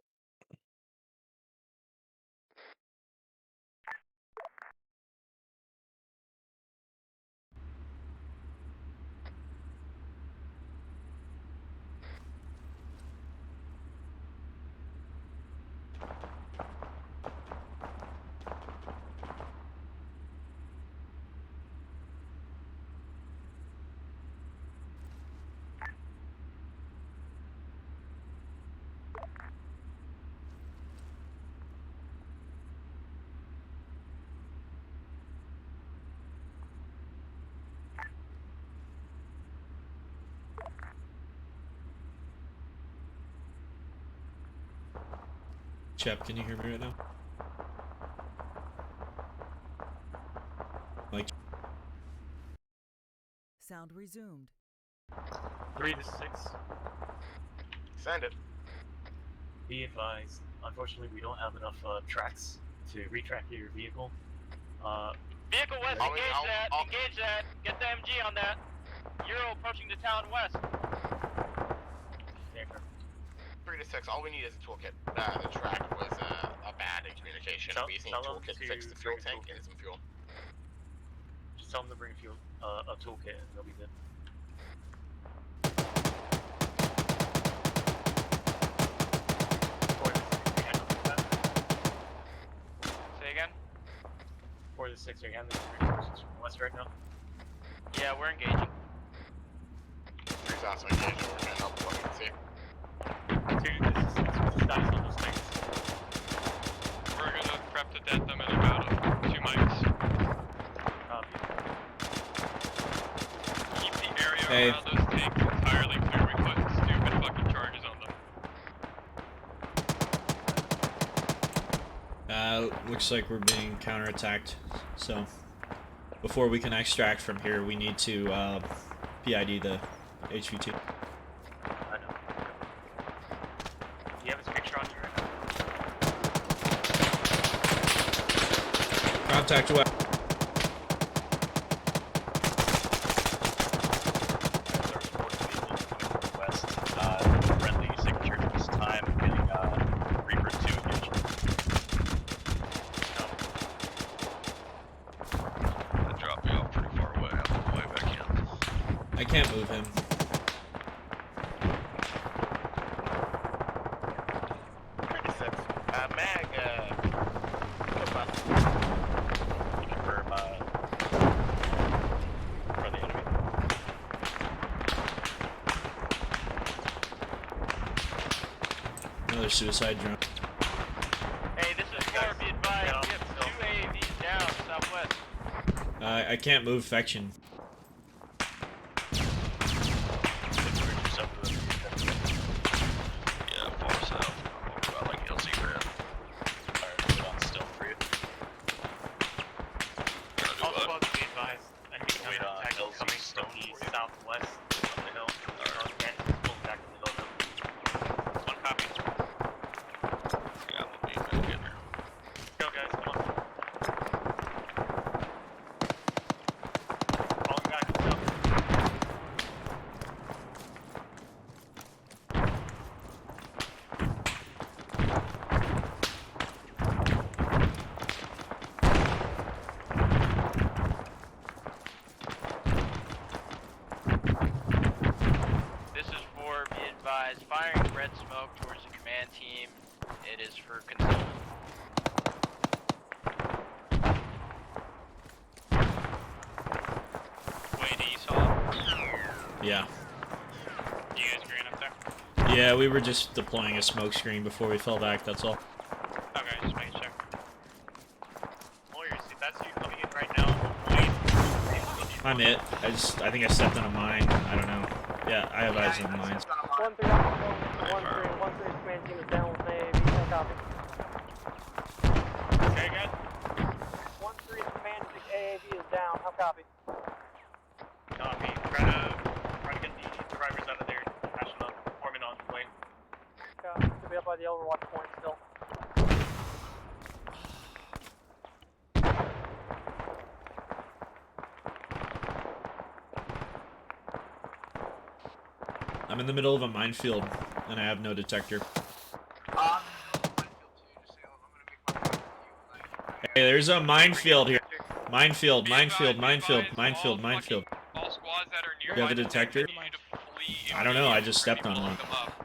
Chep, can you hear me right now? Like. Sound resumed. 3 to 6. Send it. Be advised. Unfortunately, we don't have enough tracks to retrack your vehicle. Vehicle west, engage that. Get the MG on that. Euro approaching the town west. 3 to 6. All we need is a toolkit. The track was a bad in communication. We just need a toolkit to fix the fuel tank and some fuel. Just tell them to bring fuel, a toolkit, and they'll be good. Say again? 4 to 6 are handling resources from west right now. Yeah, we're engaging. 3's also engaged. We're gonna help what we can see. We're gonna prep to death them in about 2 mics. Keep the area around those tanks entirely clear. We put stupid fucking charges on them. Looks like we're being counterattacked. So, before we can extract from here, we need to PID the HVT. I know. You have his picture on you right now. Contact away. West, friendly signature this time, getting Reaper 2 engaged. That dropped me off pretty far away. I'm on the way back in. I can't move him. Another suicide drone. Hey, this is 4, be advised. We have 2 AAVs down, southwest. I can't move Fection. Yeah, far south. About like LZ red. Alright, put on stealth for you. Also, about to be advised, enemy counterattack coming from the southwest of the hill. And pull back to the hill now. 1 copy. Yeah, I'm gonna be back in there. Go guys, come on. red smoke towards the command team. It is for concealment. Wait, you saw? Yeah. You guys green up there? Yeah, we were just deploying a smoke screen before we fell back, that's all. Okay, just making sure. Lawyers, if that's you coming in right now, wait. I'm it. I think I stepped on a mine. I don't know. Yeah, I have eyes on mines. 1-3, 1-3, command team is down with AAV, copy. Say again? 1-3, command AAV is down, how copy? Copy. Try to get the drivers out of there, patch them up, forming on the way. Copy, should be up by the overwatch point still. I'm in the middle of a minefield, and I have no detector. Hey, there's a minefield here. Minefield, minefield, minefield, minefield, minefield. All squads that are near You have a detector? I don't know, I just stepped on one.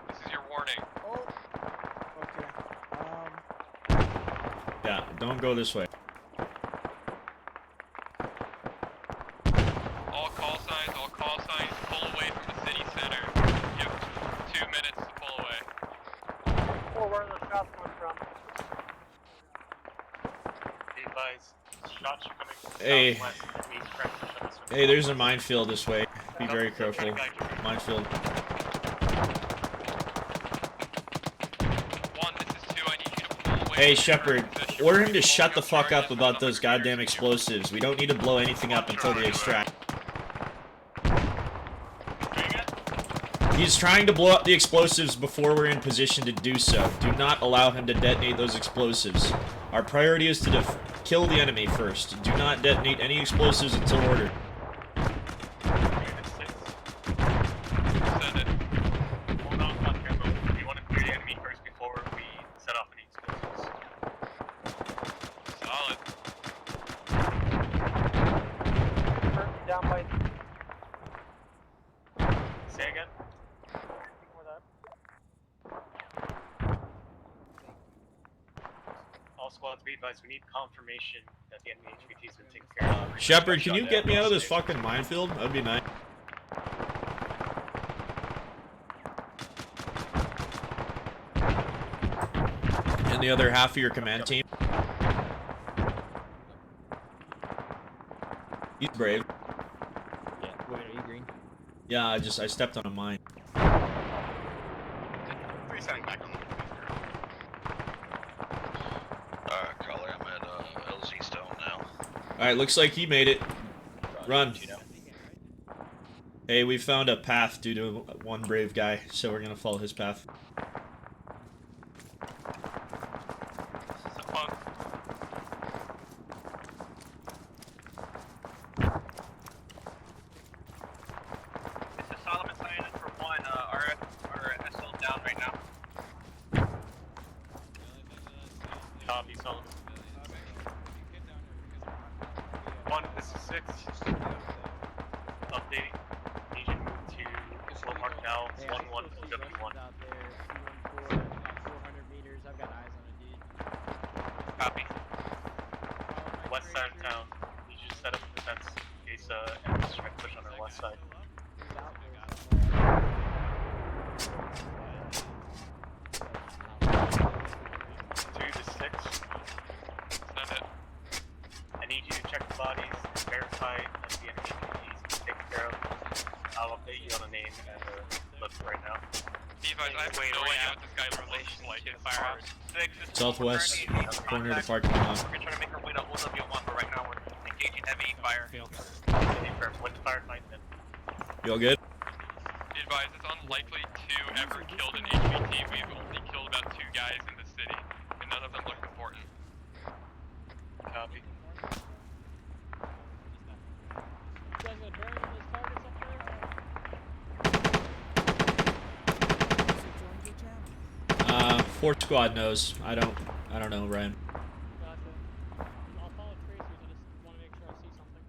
This is your warning. Yeah, don't go this way. All call signs, pull away from the city center. You have 2 minutes to pull away. Or where are the shots coming from? Be advised, shots are coming from Hey. southwest. That means pressure. Hey, there's a minefield this way. Be very careful. Minefield. Hey, Shepard, order him to shut the fuck up about those goddamn explosives. We don't need to blow anything up until they extract. He's trying to blow up the explosives before we're in position to do so. Do not allow him to detonate those explosives. Our priority is to kill the enemy first. Do not detonate any explosives until ordered. Send it. Hold on, Contempo. We want to clear the enemy first before we set off any explosives. Solid. Down by... Say again? All squads be advised, we need confirmation that the enemy HVT has been taken care of. Shepard, can you get me out of this fucking minefield? That'd be nice. And the other half of your command team? He's brave. Yeah, wait, are you green? Yeah, I stepped on a mine. Resetting back on the Caller, I'm at LZ Stone now. Alright, looks like he made it. Run. Hey, we found a path due to one brave guy, so we're gonna follow his path. This is Solomon signing in for 1. Our SL down right now. Copy, Solomon. 1, this is 6. Updating. Need you to move to slow mark now. 1-1 W1. Out there, 214, 400 meters. I've got eyes on a dude. Copy. West side of town. Need you to set up a defense in case enemies try to push on our west side. 2 to 6. Send it. I need you to check the bodies, verify that the enemy is taken care of. I'll update you on the name and the list right now. Device, I have no idea what this guy looks like in firehouse. Southwest, corner of the parking lot. We're gonna try to make our way to OW1, but right now we're engaging heavy fire. What's firefight then? You all good? Be advised, it's unlikely to ever killed an HVT. We've only killed about 2 guys in the city, and none of them look important. Copy. You guys gonna burn those targets up there? Fort Squad knows. I don't know, Ryan. Gotcha. I'll follow tracers. I just want to make sure I see something.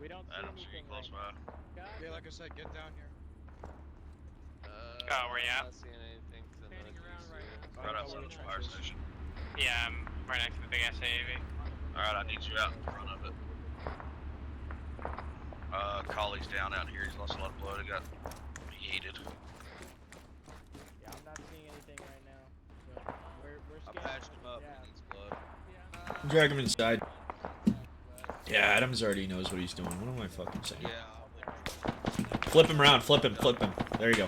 We don't see I don't see anything you close right by. now. Yeah, like I said, get down here. Kyle, where you at? Not seeing anything. Right outside the fire station. Yeah, I'm right next to the big ass AAV. Alright, I need you out in front of it. Collie's down out here. He's lost a lot of blood. He got yeeted. Yeah, I'm not seeing anything right now. But we're I scanning. patched him up. Yeah. He needs blood. Drag him inside. Yeah, Adams already knows what he's doing. What am I fucking saying? Yeah. Flip him around. Flip him. Flip him. There you go.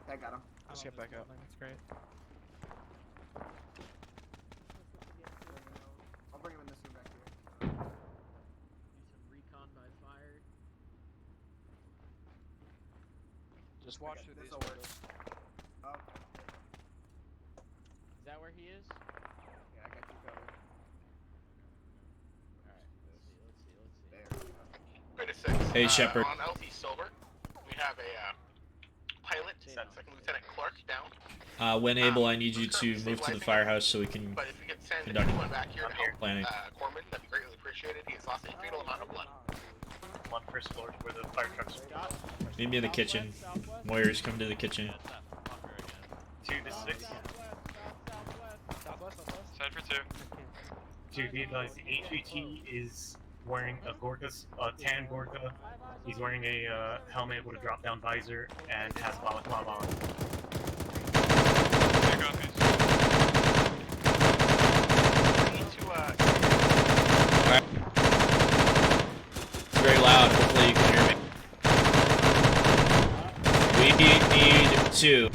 I got him. Let's get back up. That's great. I'll bring him in this room back here. Do some recon by fire. Just watch Okay, through these this'll work. windows. Okay. Is that where he is? Yeah, I got you covered. Alright, let's see. There we go. 36. Hey, Shepard. On LT Silver, we have a pilot, Second Lieutenant Clark, down. When able, I need you to move to the firehouse so we can But if you could send conduct anyone back here to help planning. Corman, that'd be greatly appreciated. He has lost a fatal amount of blood. I'm on first floor where the fire trucks are. Meet me in the kitchen. Moyers, come to the kitchen. 2 to 6. Side for 2. To be advised, the HVT is wearing a tan Gorka. He's wearing a helmet with a drop-down visor and has balaclava on. Take off these. We need to, Alright. It's very loud. Hopefully you can hear me. We need to.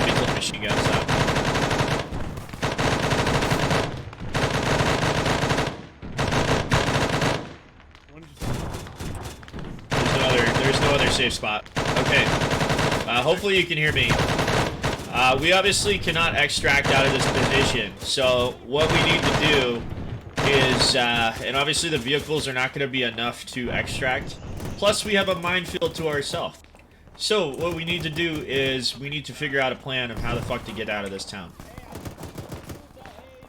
Lethal machine guns up. There's no other safe spot. Okay. Hopefully you can hear me. We obviously cannot extract out of this position. So what we need to do is, and obviously the vehicles are not going to be enough to extract. Plus we have a minefield to ourselves. So what we need to do is we need to figure out a plan of how the fuck to get out of this town.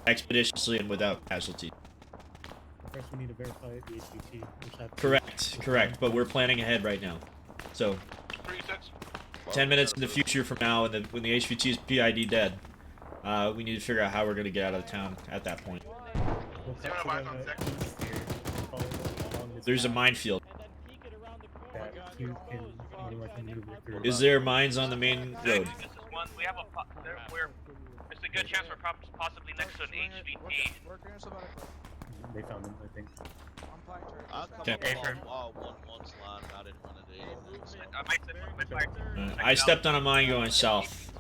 Expeditiously and without casualties. First, we need to verify the HVT. Correct. But we're planning ahead right now. So, 10 minutes in the future from now, and when the HVT is PID dead, we need to figure out how we're going to get out of the town at that point. There's a minefield. Is there mines on the main road? We have there's a good chance we're possibly next to an HVT. They found him, I think. I'll come Okay. up on one's line. I didn't run into anything. I stepped on a mine going south,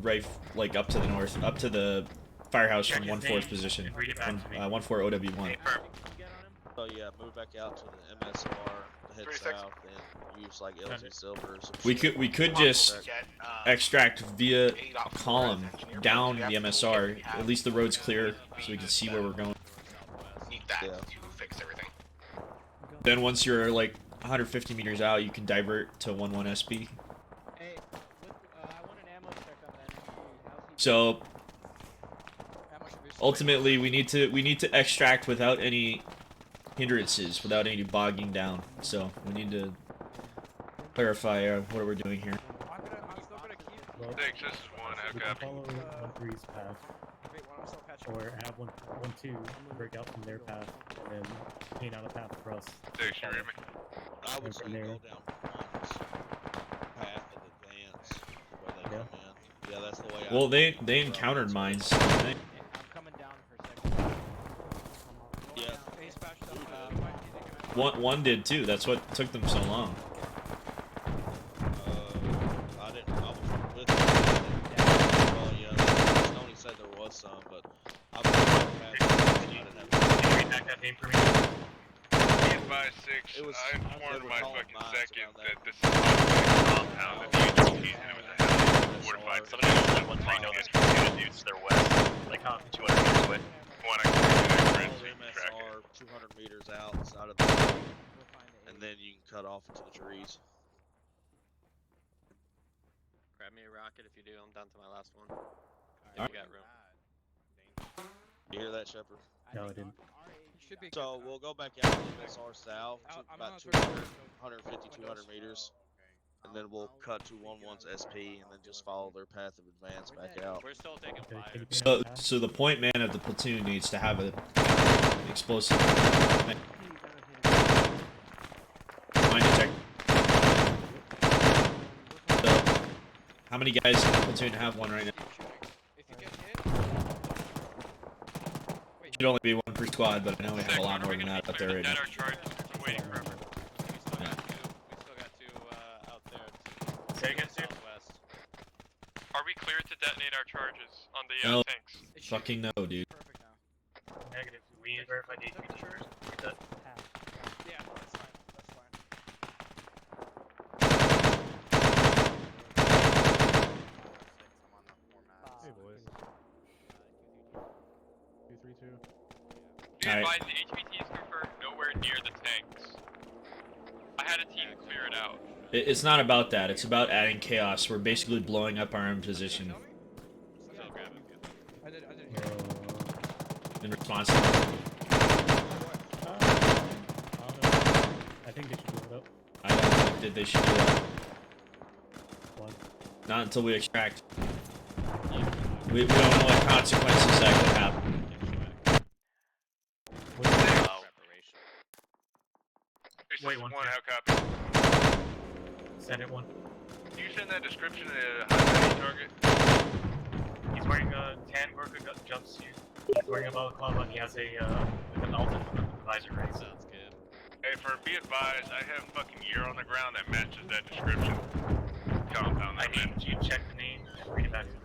right, like up to the north, up to the firehouse from 1-4's position, from 1-4 OW1. So yeah, move back out to the MSR, head south, and use like LT Silver. Or some We shit. could just extract via column down the MSR. At least the road's clear, so we can see where we're going. Need that to fix everything. Then once you're like 150 meters out, you can divert to 11 SB. Hey, I want an ammo check on that. So ultimately, we need to extract without any hindrances, without any bogging down. So we need to clarify what we're doing here. Well, Thanks, this is 1, we I've can got follow 1-3's path. Or have 1-2 break out from their path and then paint out a path for us. Thanks, you hear me? I would And say from go there, down one's path of advance, the way they come in. Yeah, that's the way. Well, they encountered mines. Didn't they? I'm coming down for a second. Yeah. One did too. That's what took them so long. I didn't. I was with them. Well, yeah. Stoney said there was some, but I was Can you redact that name for me? 856, I informed my fucking second that this is a compound that the HVT and it was a hell fortified. Somebody else said 1-3 no gets pursued dudes to their west, like 200 meters away. When I can see that grid, so you can track MSR it. 200 meters outside of the and then you can cut off into the trees. Grab me a rocket if you do. I'm down to my last one. Alright. You got room. You hear that, Shepard? No, I didn't. So we'll go back out to MSR south, to about 200, 150, 200 meters. And then we'll cut to 1-1's SP and then just follow their path of advance back out. We're still taking fire. So the point man of the platoon needs to have an explosive mine detector. So, how many guys in the platoon have one right now? It should only be one per squad, but I know we have a lot more than that out there right now. Say again, sir? Are we clear to detonate our charges on the No, tanks? fucking no, dude. Negative. We need to verify the HP charge. Good. Yeah, that's fine. That's fine. Hey boys. 232. Be Alright. advised, the HVT is confirmed nowhere near the tanks. I had a team clear it out. It's not about that. It's about adding chaos. We're basically blowing up our own position I did in response to I think they should blow it up. I don't think that they should do that. One. Not until we extract. We don't know what consequences that could have. Wait, one. How copy? Send it one. Can you send that description of the high target? He's wearing a tan Gorka jumpsuit. He's wearing a balaclava and he has a like an alternate visor raised. Sounds good. Hey, be advised, I have fucking gear on the ground that matches that description. Compound I that in. need you to check the name and read it back to the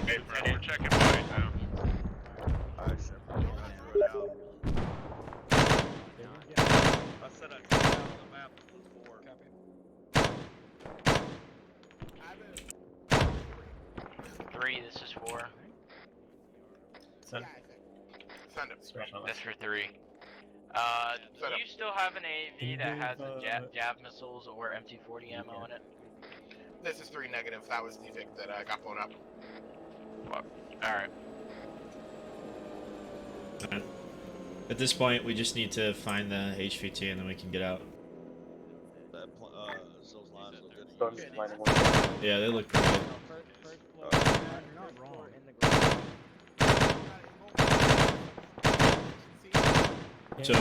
Hey, we're checking bodies now. Alright, Shepard, I threw it out. I said I drew it out on the map before. Three, this is 4. Send it. Send it. That's for 3. Do you still have an AAV that has a jab missiles or MT-40 ammo in it? This is 3 negative. That was the Vic that got blown up. Alright. At this point, we just need to find the HVT and then we can get out. Those lines look good. Yeah, they look pretty good. So,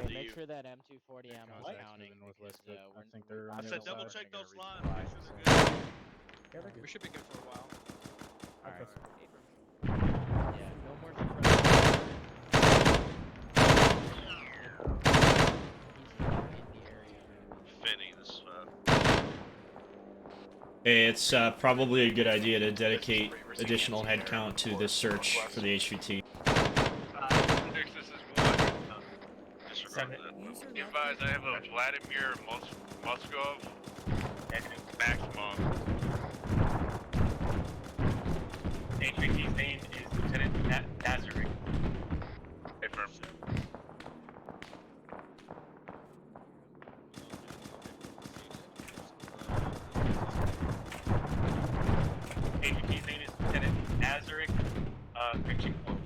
Make sure that M240 ammo is counting. I think they're on I the said other double side. check those lines, make sure they're good. We should be good for a while. Alright. Yeah, no more suppressors. Finny, this hey, it's probably a good idea to dedicate additional headcount to this search for the HVT. This is 1. Disregard that. Be advised, I have a Vladimir Moskov Maximum. HVT's name is Lieutenant Nazarick. Affirm. HVT's name is Lieutenant Nazarick. Picture quote.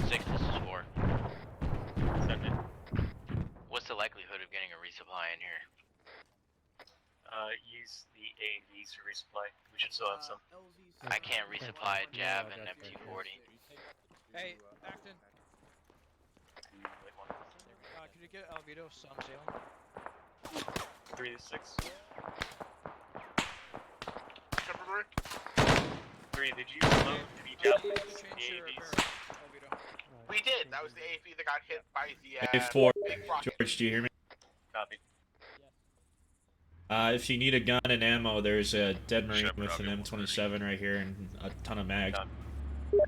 6, this is 4. Send it. What's the likelihood of getting a resupply in here? Use the AAVs to resupply. We should still have some. I can't resupply a jab and MT-40. Hey, Acton. Wait, one. Could you get Albedo some sailing? 3 to 6. 3, did you load the javelins, the AAVs? We did. That was the AAV that got hit by the Hey, 4. big rocket. George, do you hear me? Copy. If you need a gun and ammo, there's a dead marine with an M27 right here and a ton of mags. We've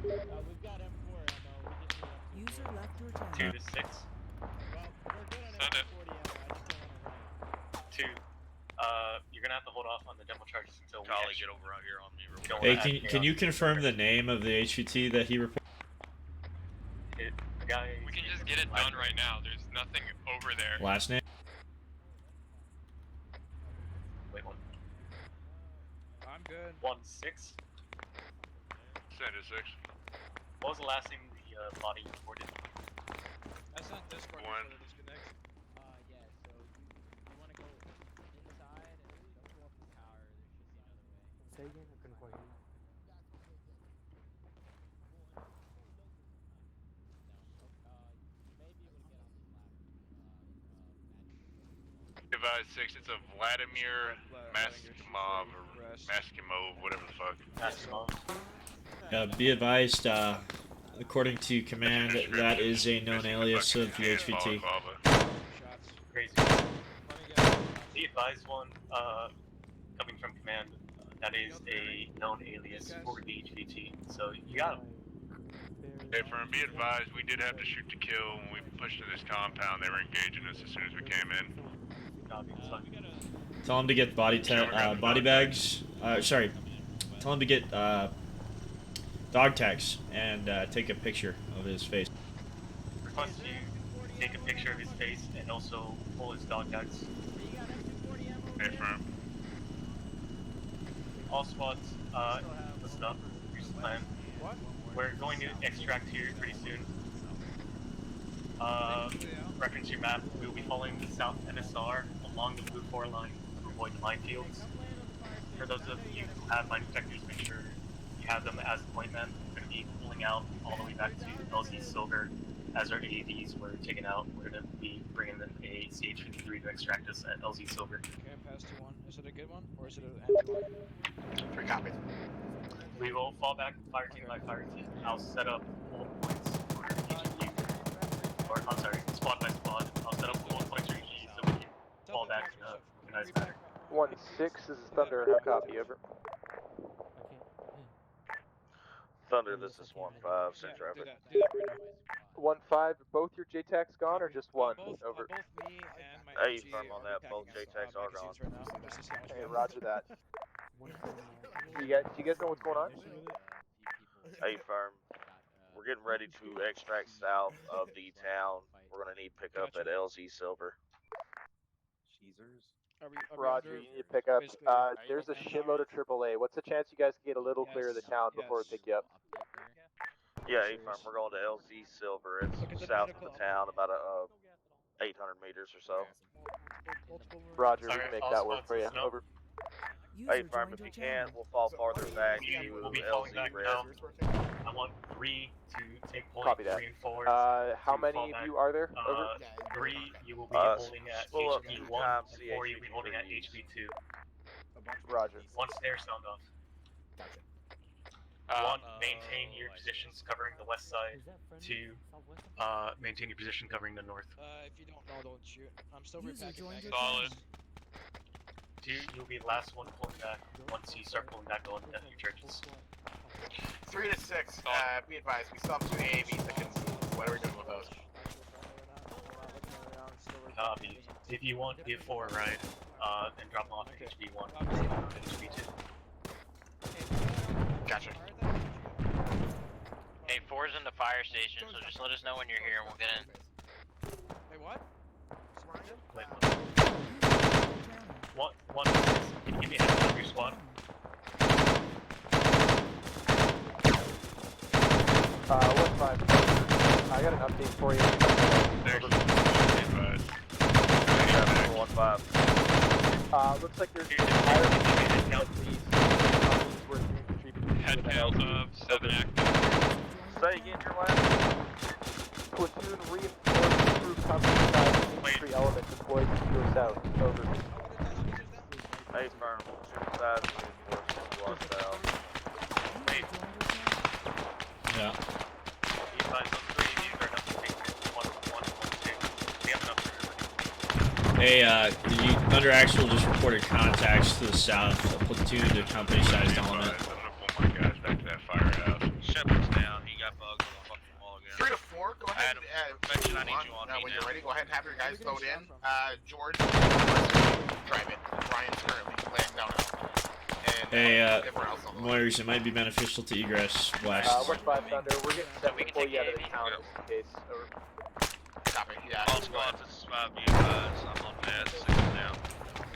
got M4 ammo. We just need User left your channel. 2 to 6. Well, we're good on Send it. M40 ammo. I just don't want to run it. 2. You're gonna have to hold off on the demo charges until we Collie, actually get over out here on me real don't quick. Hey, wanna add can you chaos. confirm the name of the HVT that he reported? The guy. We can just get it done right now. There's nothing over there. Last name? Wait one. good. 1-6. Send it 6. What was the last thing the body reported? I sent Discord before the disconnect. Yeah, so you want to go inside and don't go up the tower. There should be another way. Say again, I couldn't quite hear you. You may be able to get on this ladder. Advise 6, it's a Vladimir Maskimov, or Maskimov, whatever the fuck. Be advised, according to command, that is a known alias of the HVT. Crazy. The advised one, coming from command, that is a known alias for the HVT. So you got him. Hey, firm, be advised, we did have to shoot to kill when we pushed to this compound. They were engaging us as soon as we came in. Tell him to get body bags. Sorry. Tell him to get dog tags and take a picture of his face. Request you take a picture of his face and also pull his dog tags. Hey, firm. All squads, listen up. Here's the plan. We're going to extract here pretty soon. Reference your map. We will be following the south NSR along the blue 4 line to avoid the minefields. For those of you who have mine detectors, make sure you have them as point men. We're going to be pulling out all the way back to LZ Silver. As our AAVs were taken out, we're going to be bringing in a CH-53 to extract us at LZ Silver. Okay, pass to 1. Is it a good one, or is it an empty one? 3 copies. We will fall back fire team by fire team. I'll set up hold points for each of you. Or, I'm sorry, squad by squad. I'll set up hold points for each of you so we can fall back in a nice manner. 1-6, this is Thunder. How copy? Over. Thunder, this is 1-5. Send traffic. 1-5. Both your JTACs gone or just one? Over. Both me and my Hey, MG firm on that. are Both packing JTACs are gone. magazines right now. Just to see how much Hey, we have. roger that. Do you guys know what's going on? Hey, firm. We're getting ready to extract south of the town. We're gonna need pickup at LZ Silver. Roger, you need to pick up. There's a shitload of AAA. What's the chance you guys can get a little clear of the town before we pick you up? Yeah, hey, firm. We're going to LZ Silver. It's south of the town, about 800 meters or so. Roger, we can make that work for you. Over. Hey, firm, if you can, we'll fall farther back to We'll be falling LZ back Red. now. I want 3 to take point. Copy that. 3 and 4. How many of you are there? Over. 3 you will be holding at split up HP1, 2 times and 4 you'll be holding at HP2. Roger. Once they're sound off. Gotcha. 1, maintain your positions covering the west side. 2, maintain your position covering the north. If you don't know, don't shoot. I'm still User repacking joined your magazines. channel. 2, you'll be the last one pulling back. Once you start pulling back on your churches. 3 to 6. Be advised, we still have 2 AAVs that can move. What are we doing with those? Copy. If you want, be a 4 ride, then drop them off at HB1 and HB2. Gotcha. Hey, 4's in the fire station, so just let us know when you're here and we'll get in. Hey, what? One, can you give me a heads up of your squad? What's 5? I got an update for you. Over. 1-5. Looks like there's an Headcount of 7 active. Say again your last. Platoon reinforced through countryside infantry element deployed to your south. Over. Hey, firm. Suicide reinforcements to our south. Yeah. Hey, Thunder Actual just reported contacts to the south. A platoon to company-sized element. I'm gonna pull my guys back to that firehouse. Shepard's down. He got bugged on the fucking wall again. 3 to 4, go ahead. Mention I need you on me when now. you're ready, go ahead and have your guys load in. George, drive it. Ryan's currently laying down now. And Hey, everyone else on the line. Moyers, it might be beneficial to egress west. What's 5 Thunder? We're getting set to pull you out of the town just in case. Over. Copy, yeah. All squads, this is 5 be advised. I'm on that 6 now.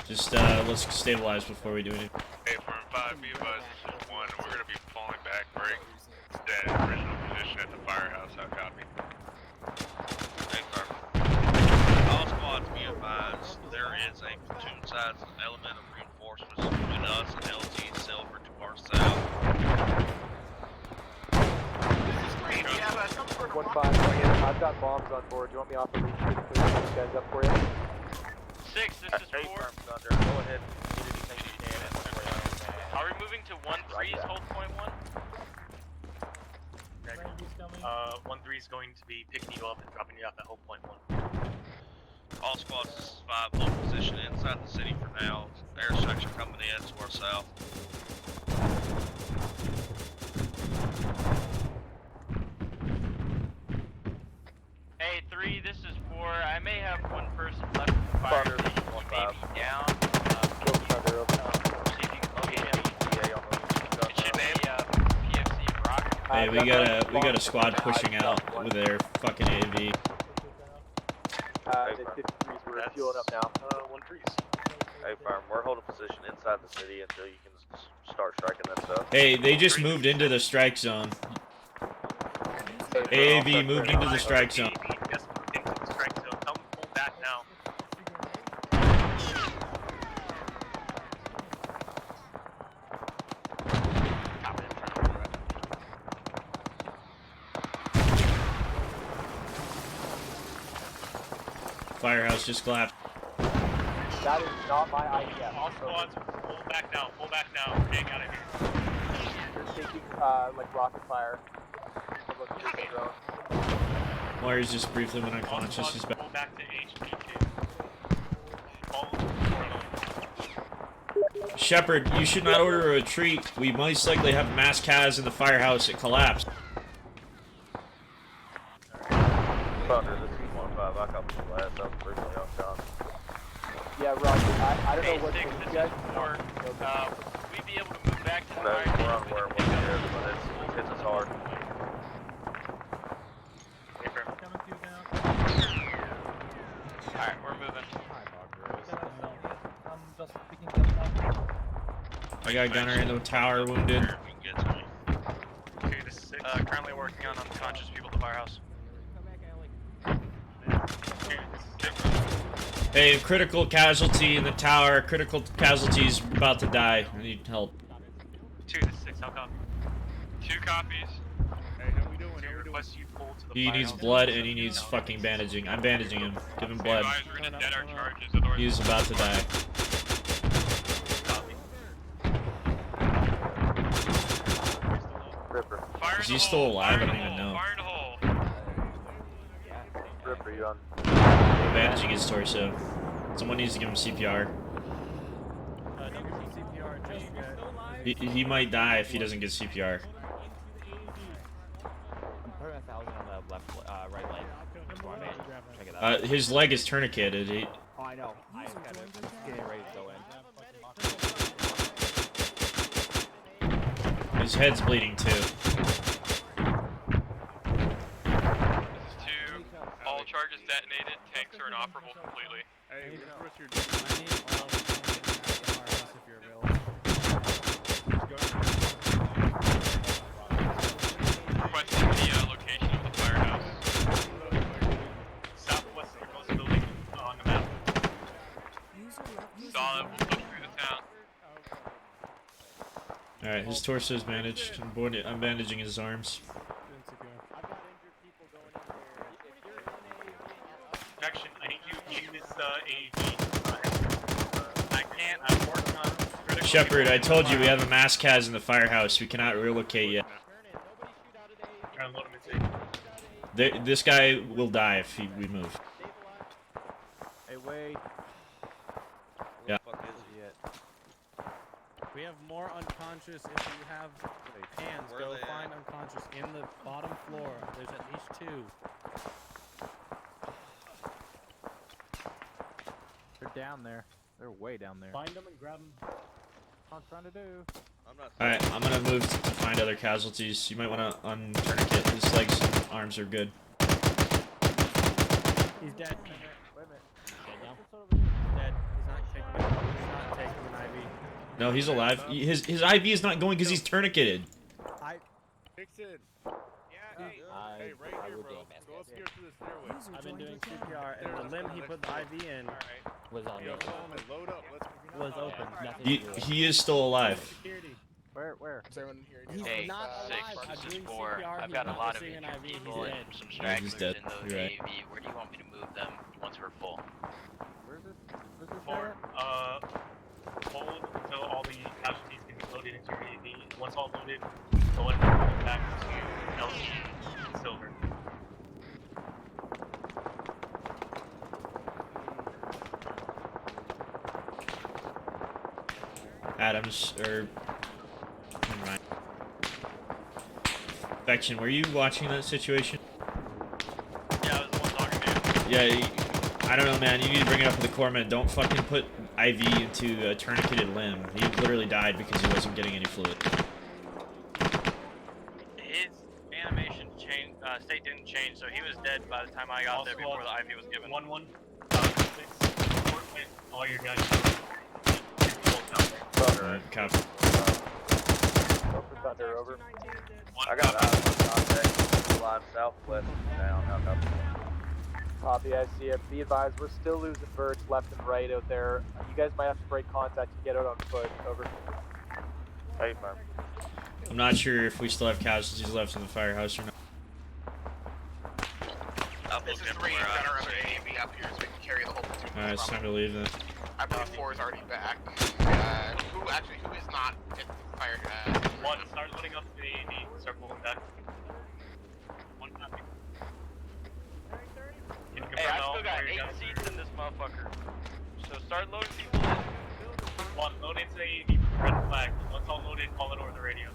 Just, let's stabilize before we do anything. Hey, firm, 5 be advised, this is 1. We're gonna be falling back, break that original position at the firehouse. How copy? All squads be advised, there is a platoon size element of reinforcements between us and LT Silver to our south. One five, I've got bombs on board. Do you want me off the leash to clear these guys up for you? 6, this is 4. Thunder, go ahead and get anything you can in before you Are we moving to 1-3's hold point 1? 1-3 is going to be picking you up and dropping you off at hold point 1. All squads, this is 5, hold position inside the city for now. Airstrikes are coming in to our south. Hey, 3, this is 4. I may have one person left in the fire station who may be down. See if you can locate him. It should be PFC and Rock. Hey, we got a squad pushing out with their fucking AV. The 53s, we're fueling up now. 1-3s. Hey, Farm, we're holding position inside the city until you can start striking that stuff. Hey, they just moved into the strike zone. AAV moved into the strike zone. Just moved into the strike zone. Tell them to pull back now. Firehouse just collapsed. That is not my idea. All squads, pull back now. Pull back now. We're getting out of here. They're taking, like rocket fire. Myers just briefly went unconscious. He's back. Pull back to HQ2. Shepard, you should not order a retreat. We most likely have mass cas in the firehouse. It collapsed. Thunder, this is 1-5. I copy the last. I was briefly off John. Yeah, Roger. I don't know what Hey, 6, you this guys. is 4. Would we be able to move back to the No, fire we're station? on where it was here, but it hits us hard. Alright, we're moving. I got a gunner in the tower, wounded. Okay, this is 6. Currently working on unconscious people at the firehouse. Hey, critical casualty in the tower. Critical casualty's about to die. I need help. 2, this is 6. How copy? 2 copies. Hey, how we doing? Request you pull to the He needs blood and he needs fucking bandaging. I'm bandaging him. Give him blood. We're gonna dead our charges, otherwise He's about to die. Ripper. Is he still alive? I don't even know. fire in the hole. Ripper, you on? I'm bandaging his torso. Someone needs to give him CPR. He might die if he doesn't get CPR. His leg is tourniqueted. Oh, I know. I'm getting ready to go in. His head's bleeding too. This is 2. All charges detonated. Tanks are inoperable completely. Hey, what's your name? Requesting the location of the firehouse. Southwest most building on the map. Solid. We'll go through the town. Alright, his torso is bandaged. I'm bandaging his arms. Action, I need you in this AV. I can't, I'm working on critical... Shepard, I told you we have a mass cas in the firehouse. We cannot relocate yet. This guy will die if we move. Hey, wait. Yeah. We have more unconscious. If you have hands, go find unconscious in the bottom floor. There's at least 2. They're down there. They're way down there. Find them and grab them. What I'm trying to do. Alright, I'm gonna move to find other casualties. You might want to un-tourniquet. His legs and arms are good. He's dead. Wait a minute. Dead. He's not taking an IV. No, he's alive. His IV is not going because he's tourniqueted. Dixon. Hey, right here, bro. Go up here to the stairway. I've been doing CPR, and the limb he put the IV in Was on me. Load up. was open. He is still alive. Where? Is everyone here? Hey, not alive. 6, I'm this doing is 4. CPR, I've he's got a not lot of receiving injured IV, he's people and dead. some Yeah, stragglers he's dead. in those You're right. AAV. Where do you want me to move them once we're full? Where's this hold until all the casualties can be loaded into your AV. Once all loaded, go ahead and move them back to LG Silver. Adams, or... Never mind. Vection, were you watching that situation? Yeah, I was the one talking to you. Yeah, I don't know, man. You need to bring it up with the corpsman. Don't fucking put IV into a tourniqueted limb. He literally died because he wasn't getting any fluid. His animation state didn't change, so he was dead by the time I got there before the IV was given. 1-1. All your guys. Alright, copy. Thunder, over. I got contact line southwest down. Copy, I see it. Be advised, we're still losing birds left and right out there. You guys might have to break contact and get out on foot. Over. Hey, man. I'm not sure if we still have casualties left in the firehouse or not. This is 3. We've got our other AAV up here so we can carry the whole platoon. Alright, it's time to leave then. I believe 4 is already back. Who is not at the fire? 1, start loading up the AAV. Start moving back. 1 copy. Hey, I still got 8 seats in this motherfucker. So start loading people in. 1, load into the AAV. Red flag. Once all loaded, call it over the radio.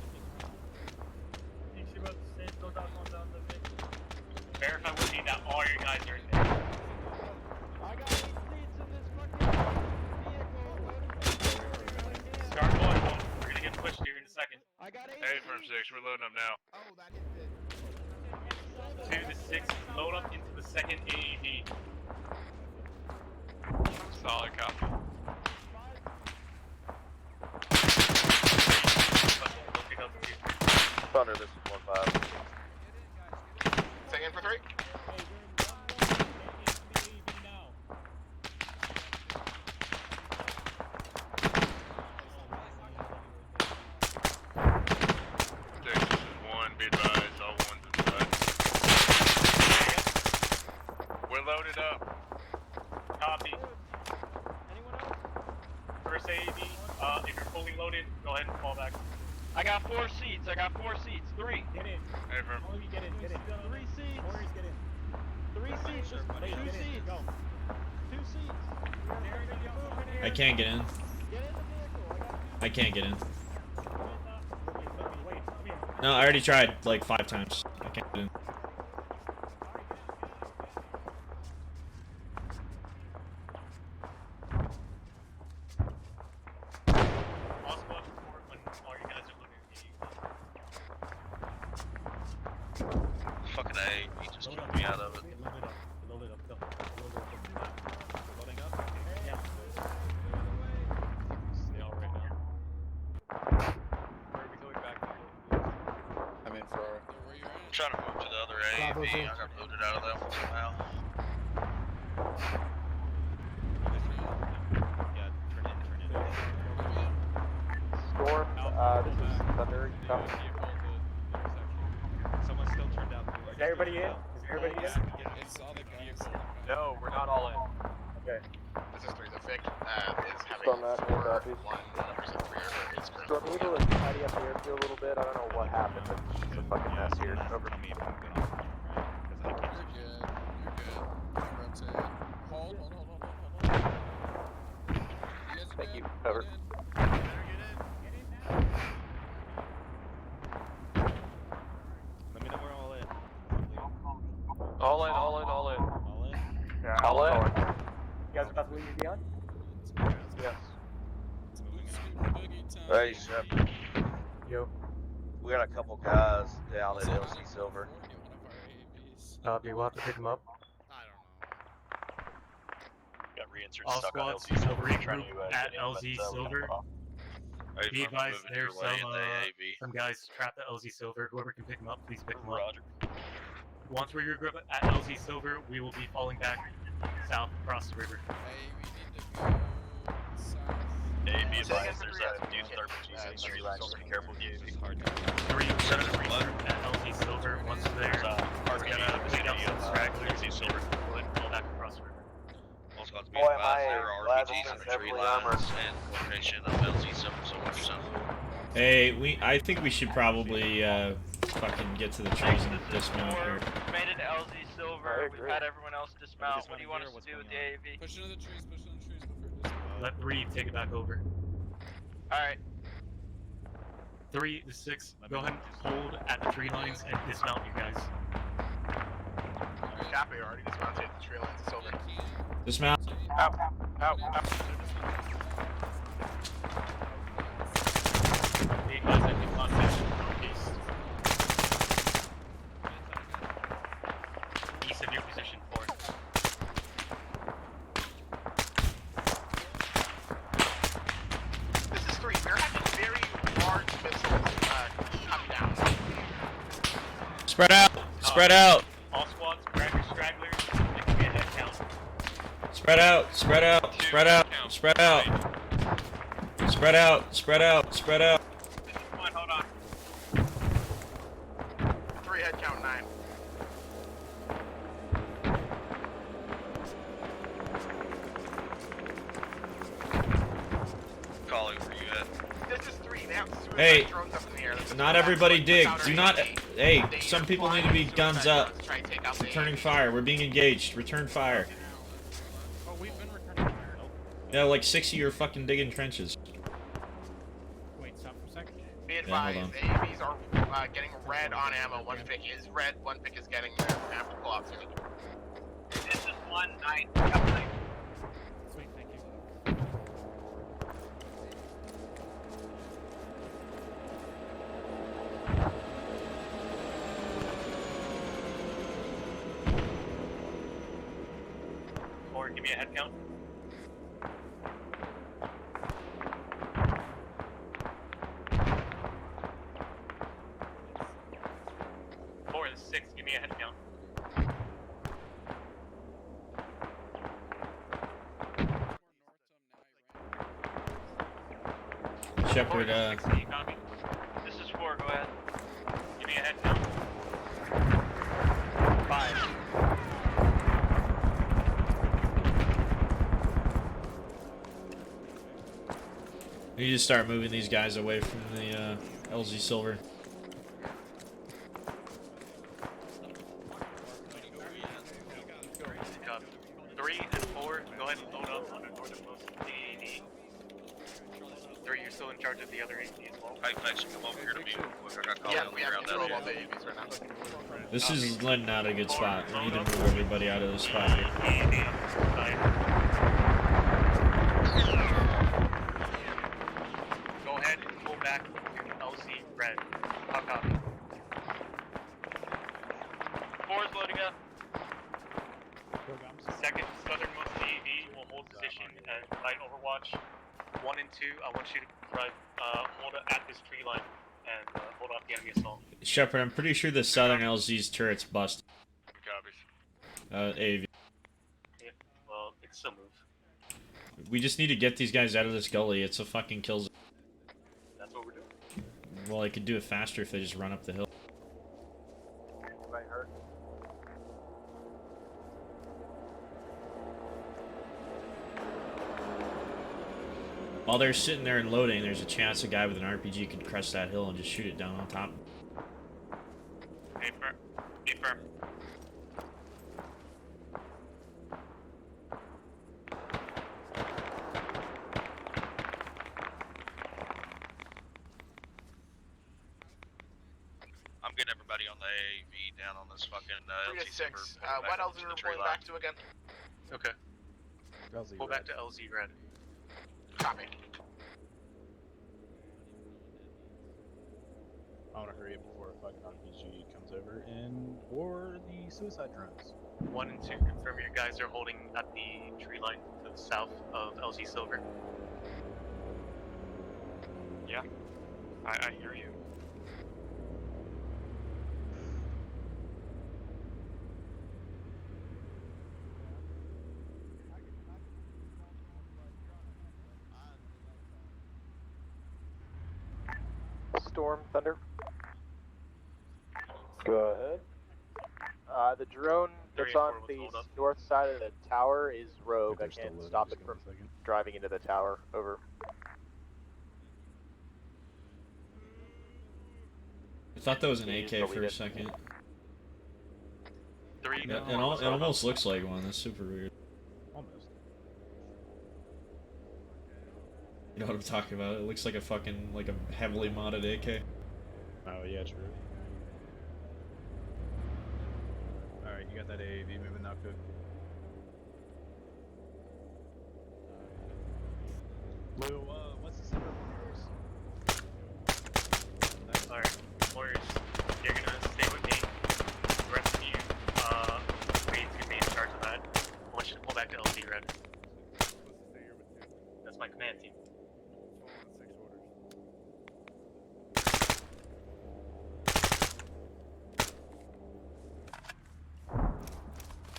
Verify with me that all your guys are in there. I got 8 seats in this fucking vehicle. Start going, one. We're gonna get pushed here in a second. I got 8 Hey, firm 6, we're loading up now. Oh, that is it. 2 to 6, load up into the second AED. Solid copy. Thunder, this is 1-5. Second for 3. Texas is 1, be advised, all 1's inside. We're loaded up. Copy. First AED, if you're fully loaded, go ahead and fall back. I got 4 seats. 3. Get in. Hey, firm. All of you get in. 3 seats. Warriors, get in. 3 seats. Just 2 seats. Go. 2 seats. I can't get in. Get in the vehicle. I can't get in. Wait, come here. No, I already tried like 5 times. I can't get in. All squad report when all you guys are loaded. Fucking A, he just kicked me out of it. Load it up, go. Loading up? Yeah. Stay all right now. Where are we going back to? I'm in for our... I'm trying to move to the other AAV. I got booted out of that one somehow. Yeah, turn in. Storm, this is Thunder. Copy. Someone still turned out. Is everybody in? Is everybody in? No, we're not all in. Okay. This is 3. The Vic is having Storm that, 4, copy. 1 person for your is Storm, we need to like tidy up the airfield a little bit. I don't know what happened, but it's a fucking mess here. Over. You're good. Rotate. Hold. Thank you. Over. Let me know we're all in. All in. All in? Yeah, all in. You guys about to leave me beyond? Yes. Hey, Shep. Yo. We got a couple guys down at LC Silver. Copy, we'll have to pick them up. Got reinserts All stuck on squads, LC Silver. Trying regroup to at get in, LZ but, Silver. Be advised, there's some guys trapped at LZ Silver. Whoever can pick them up, please pick them up. Roger. Once we regroup at LZ Silver, we will be falling back south across the river. Hey, we need to go south. Hey, be advised, there's dudes with RPGs in the street line, so be careful with the AV. 3, we're gonna regroup at LZ Silver. Once we're there, we're gonna pick up some stragglers. LZ Silver, we'll fall back across the river. Boy, am I there are glad RPGs this in is the tree heavily armored. lines and location of LZ Silver, so watch yourself. Hey, I think we should probably fucking get to the trees and dismount here. We made it to LZ Silver. We've had everyone else dismount. What do you want us to do with the AAV? Push into the trees, push into the trees before dismount. Let 3 take it back over. Alright. 3 to 6, go ahead and hold at the tree lines and dismount you guys. Copy, already dismounted at the tree lines. It's over. Dismount. Out. Be advised that we contact northeast. East of your position, 4. This is 3. We're having very large missiles coming down. Spread out. Spread out. All squads, grab your stragglers, and give me a head count. Spread out. Spread out. Spread out. Spread out. Spread out. Spread out. Spread out. Come on, hold on. 3 head count 9. Calling where you at? This is 3. They have suicide Hey, drones up in the air. not everybody dig. Do not. Hey, some people need to be guns up. Returning fire. We're being engaged. Return fire. Oh, we've been returning fire. Yeah, like 6 of you are fucking digging trenches. Wait, stop for a second. Be advised, AAVs are getting red on ammo. 1 pick is red, 1 pick is getting red. I have to pull out soon. This is 1-9. Sweet, thank you. Or give me a head count. Four and 6, give me a head count. Shepard, This is 4, go ahead. Give me a head count. 5. we need to start moving these guys away from the LZ Silver. Copy. 3 and 4, go ahead and load up on the northernmost AAV. 3, you're still in charge of the other AAV as well. Hey, thanks. Come over here to me real quick. I got called Yeah, on we the have ground control of out all the there. AAVs right now. This is letting out a good spot. We need to move everybody out of this spot here. Go ahead and pull back to LZ red. How copy? 4 is loading up. Second southernmost AAV will hold position at light overwatch. 1 and 2, I want you to hold at this tree line and hold off the enemy assault. Shepard, I'm pretty sure the southern LZ's turret's busted. Copies. AV. Yeah, well, it can still move. We just need to get these guys out of this gully. It's a fucking kill zone. That's what we're doing. Well, I could do it faster if they just run up the hill. Anybody hurt? While they're sitting there and loading, there's a chance a guy with an RPG could crest that hill and just shoot it down on top. Hey, firm. Hey, firm. I'm getting everybody on the AAV down on this fucking 3 to LZ 6. Silver. What LZ are we pulling back to again? Okay. Pull back to LZ red. Copy. I want to hurry up before a fucking RPG comes over or the suicide drones. 1 and 2, confirm your guys are holding at the tree line to the south of LZ Silver. Yep. I hear you. Storm, Thunder. Go ahead. The drone that's on the north side of the tower is rogue. I can't stop it from driving into the tower. Over. I thought that was an AK for a second. It almost looks like one. That's super weird. Almost. You know what I'm talking about? It looks like a fucking, like a heavily modded AK. Oh yeah, true. Alright, you got that AAV moving now, Cook. Blue, what's the center of yours? Alright, Warriors, you're gonna stay with me. The rest of you, Wade's gonna be in charge of that. I want you to pull back to LZ Red. That's my command team.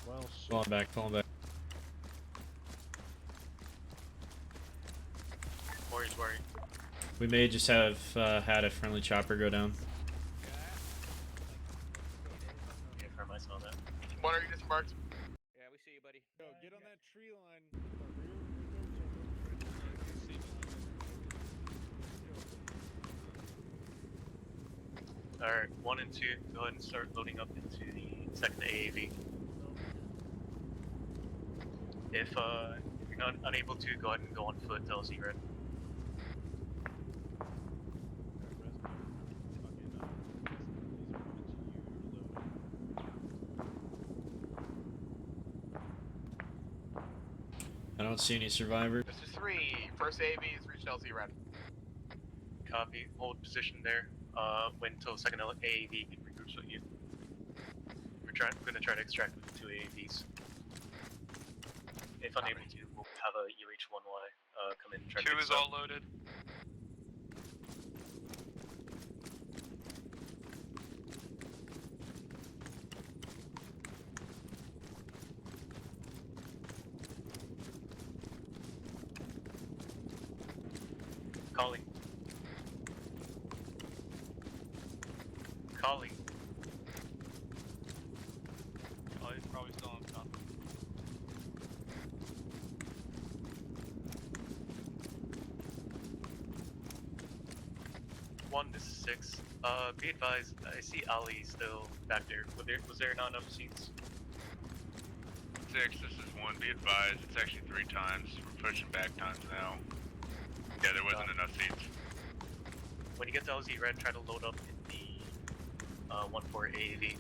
Well, shit. Falling back. Warriors, worry. We may just have had a friendly chopper go down. Yeah, Firm, I saw that. One are you disembarked? Yeah, we see you, buddy. Yo, get on that tree line. Alright, 1 and 2, go ahead and start loading up into the second AAV. If you're not unable to, go ahead and go on foot to LZ Red. I don't see any survivors. This is 3. First AV is reached LZ Red. Copy. Hold position there. Wait until the second AAV regroups with you. We're gonna try to extract with the 2 AAVs. If unable to, we'll have a UH-1Y come in and try to 2 fix is it up. all loaded. Calling. Calling. Oh, he's probably still on top. This is 6. Be advised, I see Ali still back there. Was there not enough seats? 6, this is 1. Be advised, it's actually 3 times. We're pushing back times now. Yeah, there wasn't enough seats. When you get to LZ Red, try to load up in the 1-4 AAV.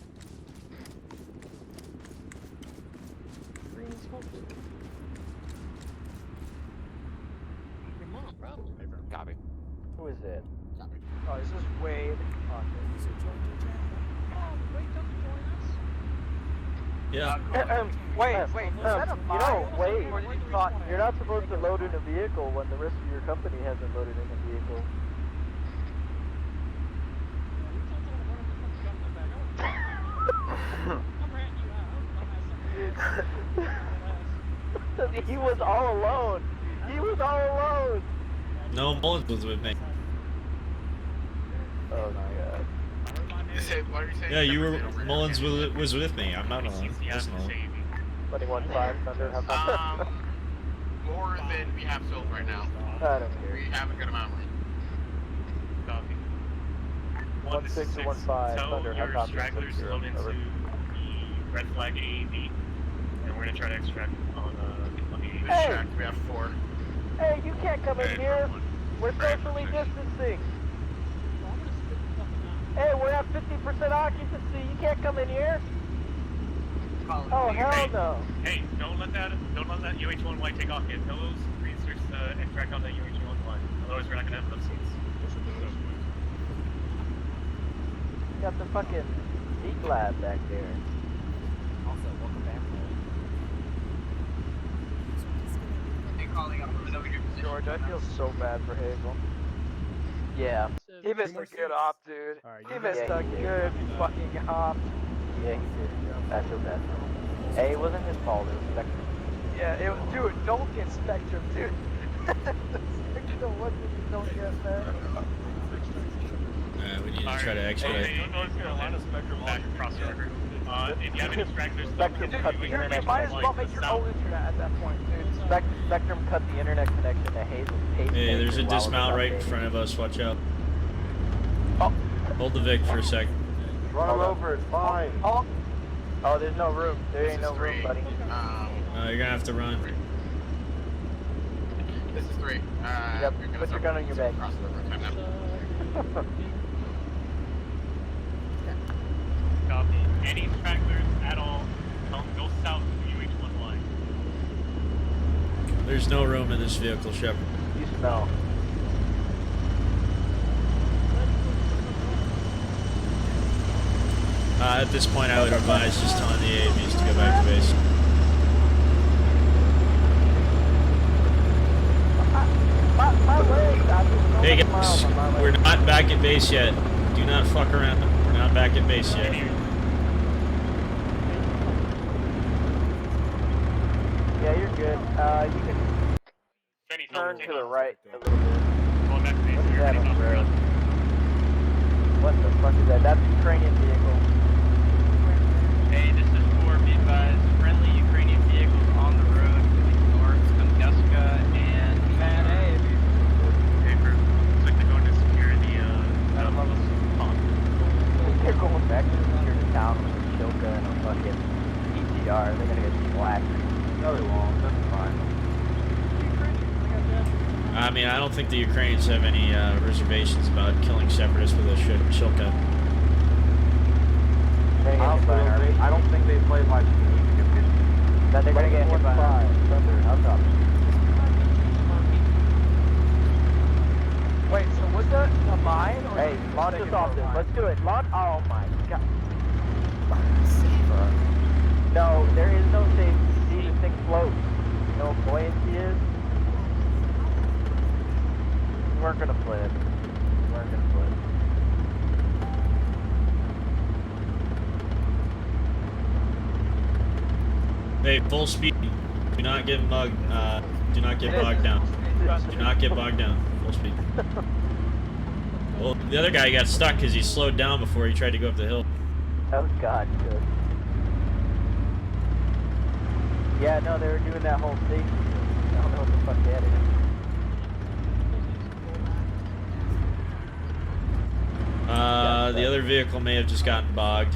Your mom, bro. Copy. Who is it? Copy. Oh, this is Wade. Oh, Wade doesn't join us. Yeah. Wait, you know, Wade, you're not supposed to load in a vehicle when the rest of your company hasn't loaded in a vehicle. He was all alone. He was all alone. No, Mullins was with me. Oh my god. What are you saying? Yeah, you were. Mullins was with me. I'm not alone. Just alone. 21-5, Thunder, how about More than we have filled right now. I don't care. We have a good amount of room. Copy. 1-6 to 1-5, Tell Thunder, how your copy? stragglers to load into the red flag AAV, and we're gonna try to extract on the Hey! We have 4. Hey, you can't come in here. We're socially distancing. Hey, we're at 50% occupancy. You can't come in here. Oh, hell no. Hey, don't let that UH-1Y take off yet. Tell those greasers to extract on the UH-1Y. Otherwise, we're not gonna have enough seats. You got the fucking heat lab back there. Also, welcome back. Hey, calling. I'm moving over here. George, I feel so bad for Hazel. Yeah. So, He missed a good op, dude. He missed a good fucking op. Yeah, he did. That's your best. Hey, it wasn't his fault. It was Spectrum. Yeah, it was, dude. Don't get Spectrum, dude. Spectrum, what did you don't get, man? We need to try to expedite. Hey, North Carolina Spectrum back across the river. If you have any stragglers, Spectrum cut the internet. You might as well make your own internet at that point, dude. Spectrum cut the internet connection to Hazel's case. Hey, there's a dismount right in front of us. Watch out. Oh. Hold the Vic for a sec. Run him over. It's fine. Oh, there's no room. There ain't no room, buddy. You're gonna have to run. This is 3. Yep. Put your gun on your back. Copy. Any stragglers at all, go south to the UH1 line. There's no room in this vehicle, Shepard. You smell. At this point, I would advise just telling the AAVs to go back to base. Hey guys, we're not back at base yet. Do not fuck around. We're not back at base yet. Yeah, you're good. You can turn to the right a little bit. What is that on the road? What the fuck is that? That's a Ukrainian vehicle. Hey, this is 4, be advised. Friendly Ukrainian vehicles on the road moving north, Tunguska and Mad A. Paper. Looks like they're going to secure the pond. They're going back to secure the town with a Shilka and a fucking ETR. They're gonna get slacked. No, they won't. That's fine. I mean, I don't think the Ukrainians have any reservations about killing separatists with a Shilka. I don't think they play much. That they're gonna get hit by helicopter. Wait, so was that a mine? Or hey, launch us off this. Let's do it. Launch. Oh my god. No, there is no safety. See, this thing floats. You know what buoyancy is? We weren't gonna flip. Hey, full speed. Do not get bogged. Do not get bogged down. Do not get bogged down. Full speed. Well, the other guy got stuck because he slowed down before he tried to go up the hill. Oh god, good. Yeah, no, they were doing that whole thing. I don't know what the fuck that is. The other vehicle may have just gotten bogged.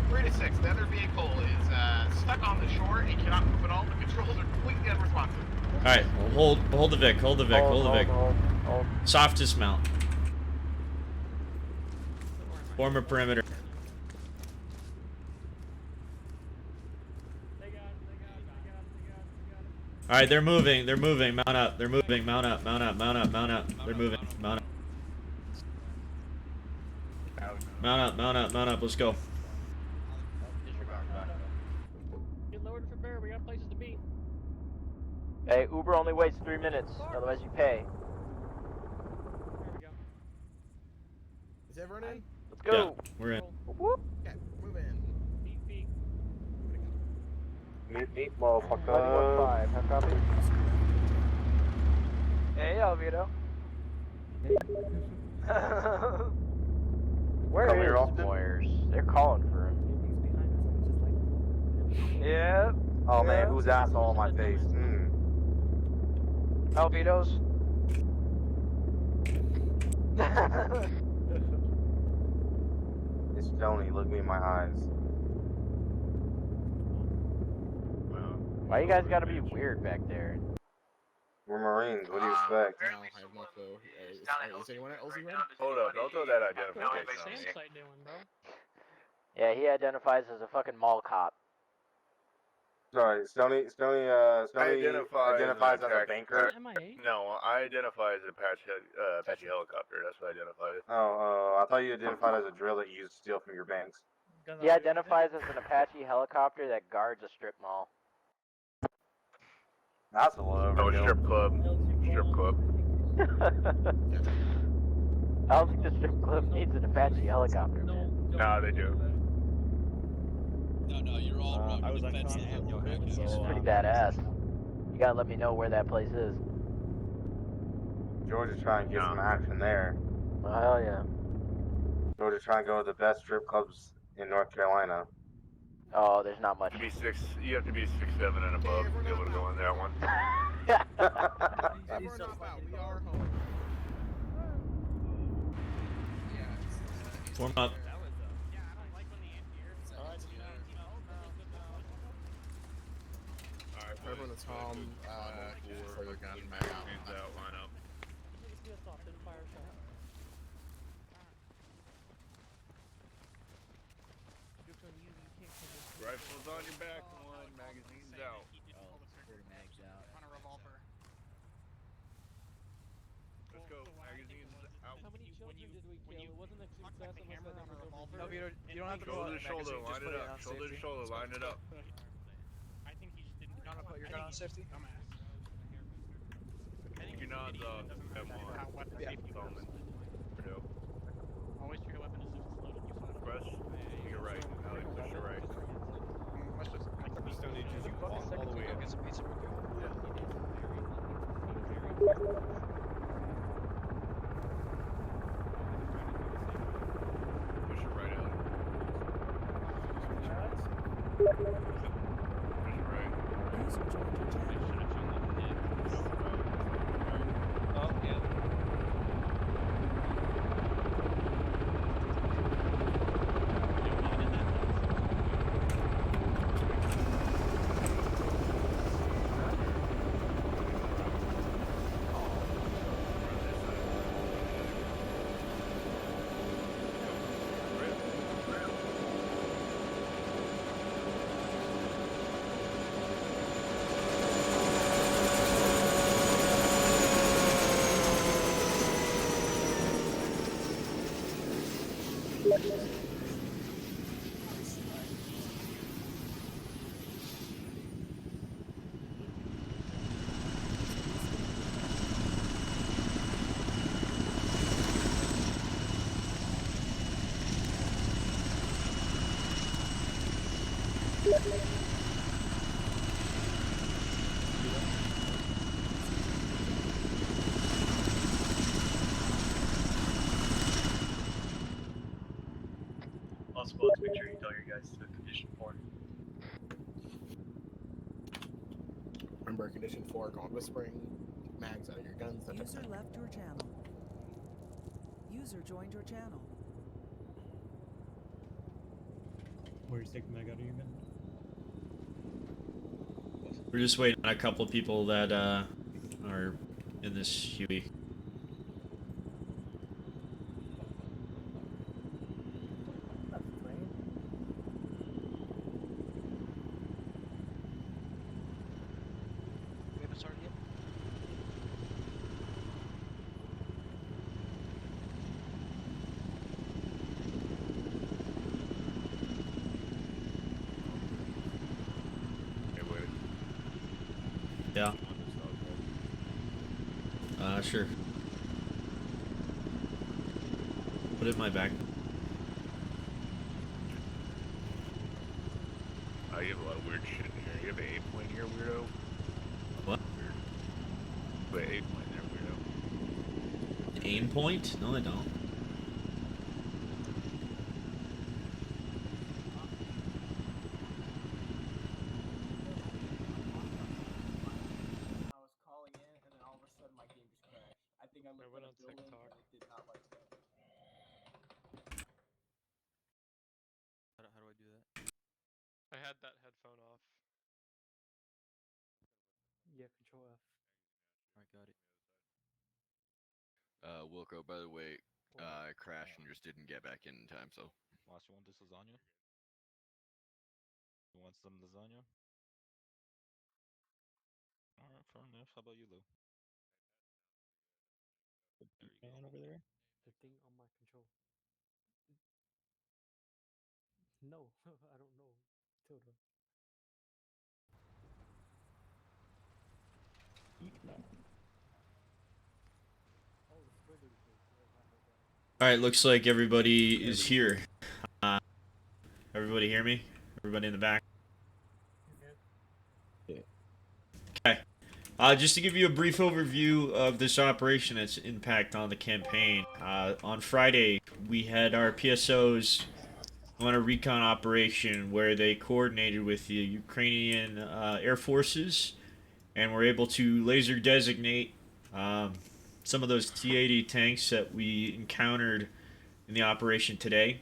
3 to 6. The other vehicle is stuck on the shore and cannot move at all. The controls are completely unresponsive. Alright, well, hold the Vic, hold the Vic. Soft dismount. Form a perimeter. Alright, they're moving, mount up, they're moving, mount up, they're moving, mount up. Mount up, let's go. Get lowered for bear, we got places to be. Hey, Uber only waits 3 minutes, otherwise you pay. There we go. Is everyone in? Let's go. Yeah, we're in. Whoop. Okay, move in. Beep. Meet, motherfucker. 21.5, how copy? Hey, Alvito. Where is Moyers? They're calling for him. Yeah. Oh man, who's asshole on my face? Alvitos. It's Tony, look me in my eyes. Why you guys gotta be weird back there? We're Marines, what do you expect? No, I have no clue. Is anyone at LZ Red? Hold up, don't throw that identification on me. Site doing, bro. Yeah, he identifies as a fucking mall cop. Sorry, Stony identifies as a banker. MIA? No, I identify as an Apache helicopter. That's what I identify as. I thought you identified as a drill that you used to steal from your banks. He identifies as an Apache helicopter that guards a strip mall. That's a little overkill. Strip club. I don't think the strip club needs an Apache helicopter, man. No, they do. No, you're all wrong. I was The on fence Continental is Hill, right. so It's pretty badass. You gotta let me know where that place is. Georgia trying to get some action there. Oh, hell yeah. Georgia trying to go to the best strip clubs in North Carolina. Oh, there's not much. You have to be 6'7" and above to be able to go in that one. Everyone hop out. We are home. Warm up. Alright, Everyone that's home, for your gun mag out. Hands out, line up. Rifles on your back, one, magazines out. Mags out. On a revolver. Let's go, magazines out. How many children did we kill? It wasn't a success unless I think was over No, here. you don't have to Shoulder to shoulder, line it up. Shoulder to shoulder, line it up. I think he just didn't. You want to put your gun on safety? Dumbass. You know the M1. Yeah. Solomon. Always treat a weapon as if it's loaded. You find Press to your right. Alex, push your right. Let's just. The Stone Ages you all the way up. Get some pizza real quick. Push your right, Alex. Push your right. Oh, yeah. All squads, make sure you tell your guys to condition 4. Remember, condition 4, going whispering, mags out of your guns. User left your channel. User joined your channel. Where's taking mag out of your gun? We're just waiting on a couple of people that are in this Huey. We haven't started yet. Yeah. Sure. Put it in my bag. You have a lot of weird shit in here. You have an 8-point here, weirdo. What? You have an 8-point there, weirdo. An aim point? No, I don't. I was calling in, and then all of a sudden my game just crashed. I think I looked at a building, and I did not like that. How do I do that? I had that headphone off. Yeah, control F. Alright, got it. Wilco, by the way, I crashed and just didn't get back in time, so. Last, you want this lasagna? You want some lasagna? Alright, fair enough. How about you, Lou? The pan over there? The thing on my control. No, I don't know. Tilda. Eat now. Oh, the squiggly thing. Yeah, I heard that. All right, looks like everybody is here. Everybody hear me? Everybody in the back? Okay. Just to give you a brief overview of this operation, its impact on the campaign. On Friday, we had our PSOs on a recon operation where they coordinated with the Ukrainian Air Forces and were able to laser designate some of those T-80 tanks that we encountered in the operation today.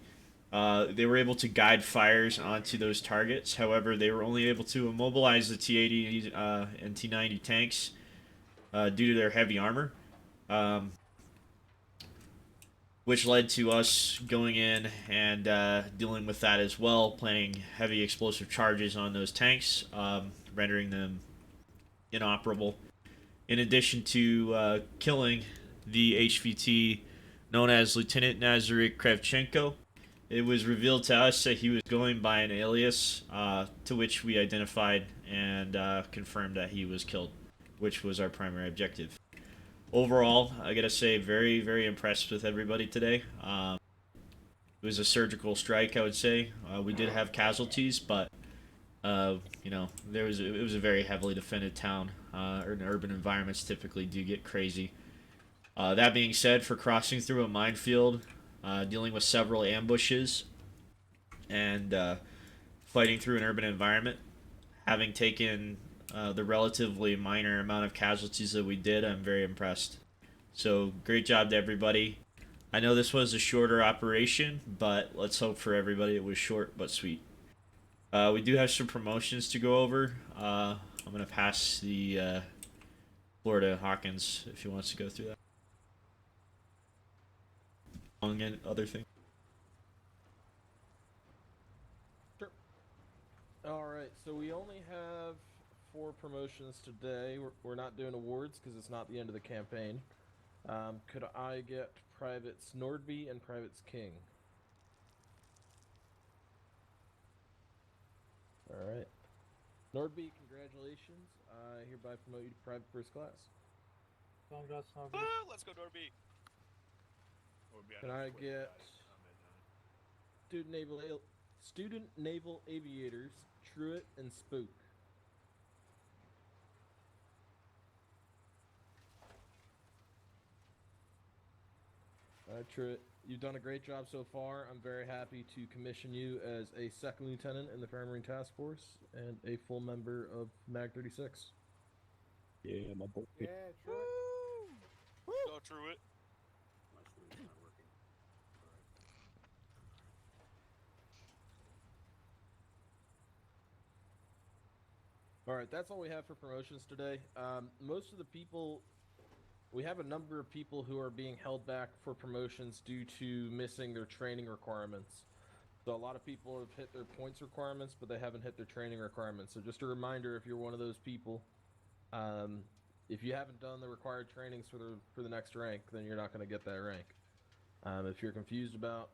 They were able to guide fires onto those targets. However, they were only able to immobilize the T-80 and T-90 tanks due to their heavy armor, which led to us going in and dealing with that as well, planting heavy explosive charges on those tanks, rendering them inoperable. In addition to killing the HVT known as Lieutenant Nazarek Kravchenko, it was revealed to us that he was going by an alias, to which we identified and confirmed that he was killed, which was our primary objective. Overall, I gotta say, very, very impressed with everybody today. It was a surgical strike, I would say. We did have casualties, but you know, it was a very heavily defended town. Urban environments typically do get crazy. That being said, for crossing through a minefield, dealing with several ambushes, and fighting through an urban environment, having taken the relatively minor amount of casualties that we did, I'm very impressed. So, great job to everybody. I know this was a shorter operation, but let's hope for everybody it was short but sweet. We do have some promotions to go over. I'm going to pass the floor to Hawkins if he wants to go through that. And other things. Sure. Alright, so we only have 4 promotions today. We're not doing awards because it's not the end of the campaign. Could I get Privates Nordby and Privates King? Alright. Nordby, congratulations. I hereby promote you to Private First Class. Let's go, Nordby. Can I get Student Naval Aviators, Truett and Spook? Alright, Truett, you've done a great job so far. I'm very happy to commission you as a second lieutenant in the Fire-Marine Task Force and a full member of MAG 36. Yeah, my boy. Yeah, Truett. Go, Truett. Alright, that's all we have for promotions today. Most of the people... We have a number of people who are being held back for promotions due to missing their training requirements. So a lot of people have hit their points requirements, but they haven't hit their training requirements. So just a reminder, if you're one of those people, if you haven't done the required trainings for the next rank, then you're not going to get that rank. If you're confused about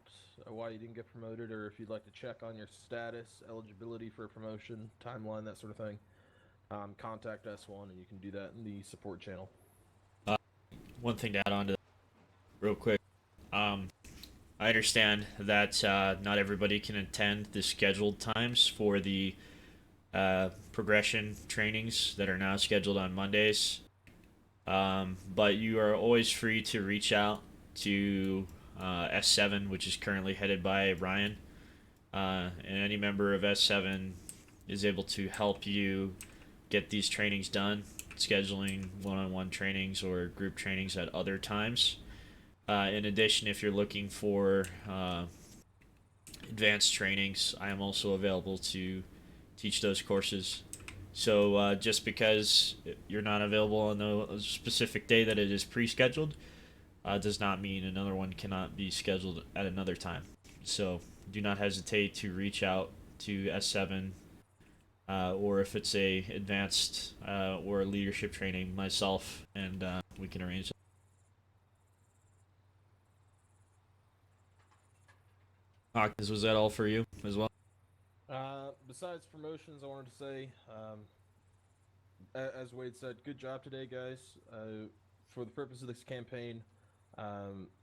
why you didn't get promoted, or if you'd like to check on your status, eligibility for a promotion, timeline, that sort of thing, contact S1 and you can do that in the support channel. One thing to add on to that real quick. I understand that not everybody can attend the scheduled times for the progression trainings that are now scheduled on Mondays. But you are always free to reach out to S7, which is currently headed by Ryan. And any member of S7 is able to help you get these trainings done, scheduling one-on-one trainings or group trainings at other times. In addition, if you're looking for advanced trainings, I am also available to teach those courses. So just because you're not available on a specific day that it is pre-scheduled, does not mean another one cannot be scheduled at another time. So do not hesitate to reach out to S7, or if it's a advanced or leadership training, myself, and we can arrange that. Hawkins, was that all for you as well? Besides promotions, I wanted to say, as Wade said, good job today, guys. For the purpose of this campaign,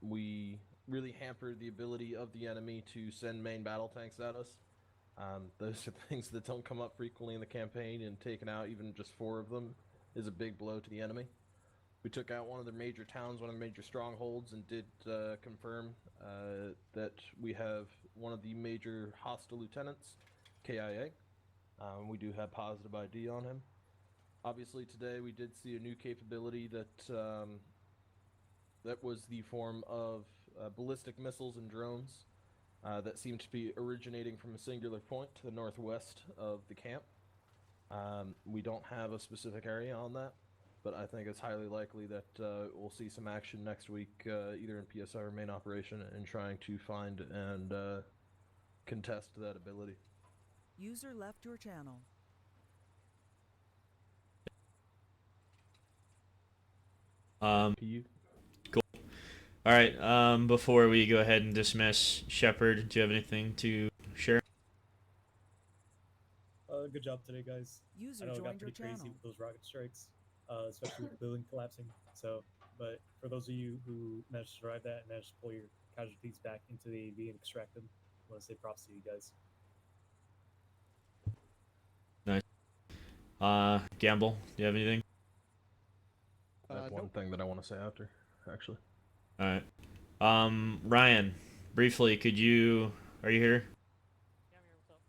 we really hampered the ability of the enemy to send main battle tanks at us. Those are things that don't come up frequently in the campaign, and taking out even just 4 of them is a big blow to the enemy. We took out one of their major towns, one of the major strongholds, and did confirm that we have one of the major hostile lieutenants, KIA. We do have positive ID on him. Obviously, today we did see a new capability that that was the form of ballistic missiles and drones that seemed to be originating from a singular point to the northwest of the camp. We don't have a specific area on that, but I think it's highly likely that we'll see some action next week, either in PSR or main operation, in trying to find and contest that ability. User left your channel. Cool. All right. Before we go ahead and dismiss, Shepard, do you have anything to share? Good job today, guys. User I know it got joined pretty your crazy channel. with those rocket strikes, especially with the building collapsing. So, but for those of you who managed to survive that and managed to pull your casualties back into the AV and extract them, I want to say props to you guys. Nice. Gamble, do you have anything? I have one thing that I want to say after, actually. All right. Ryan, briefly, are you here? Yeah, I'm here. What's up?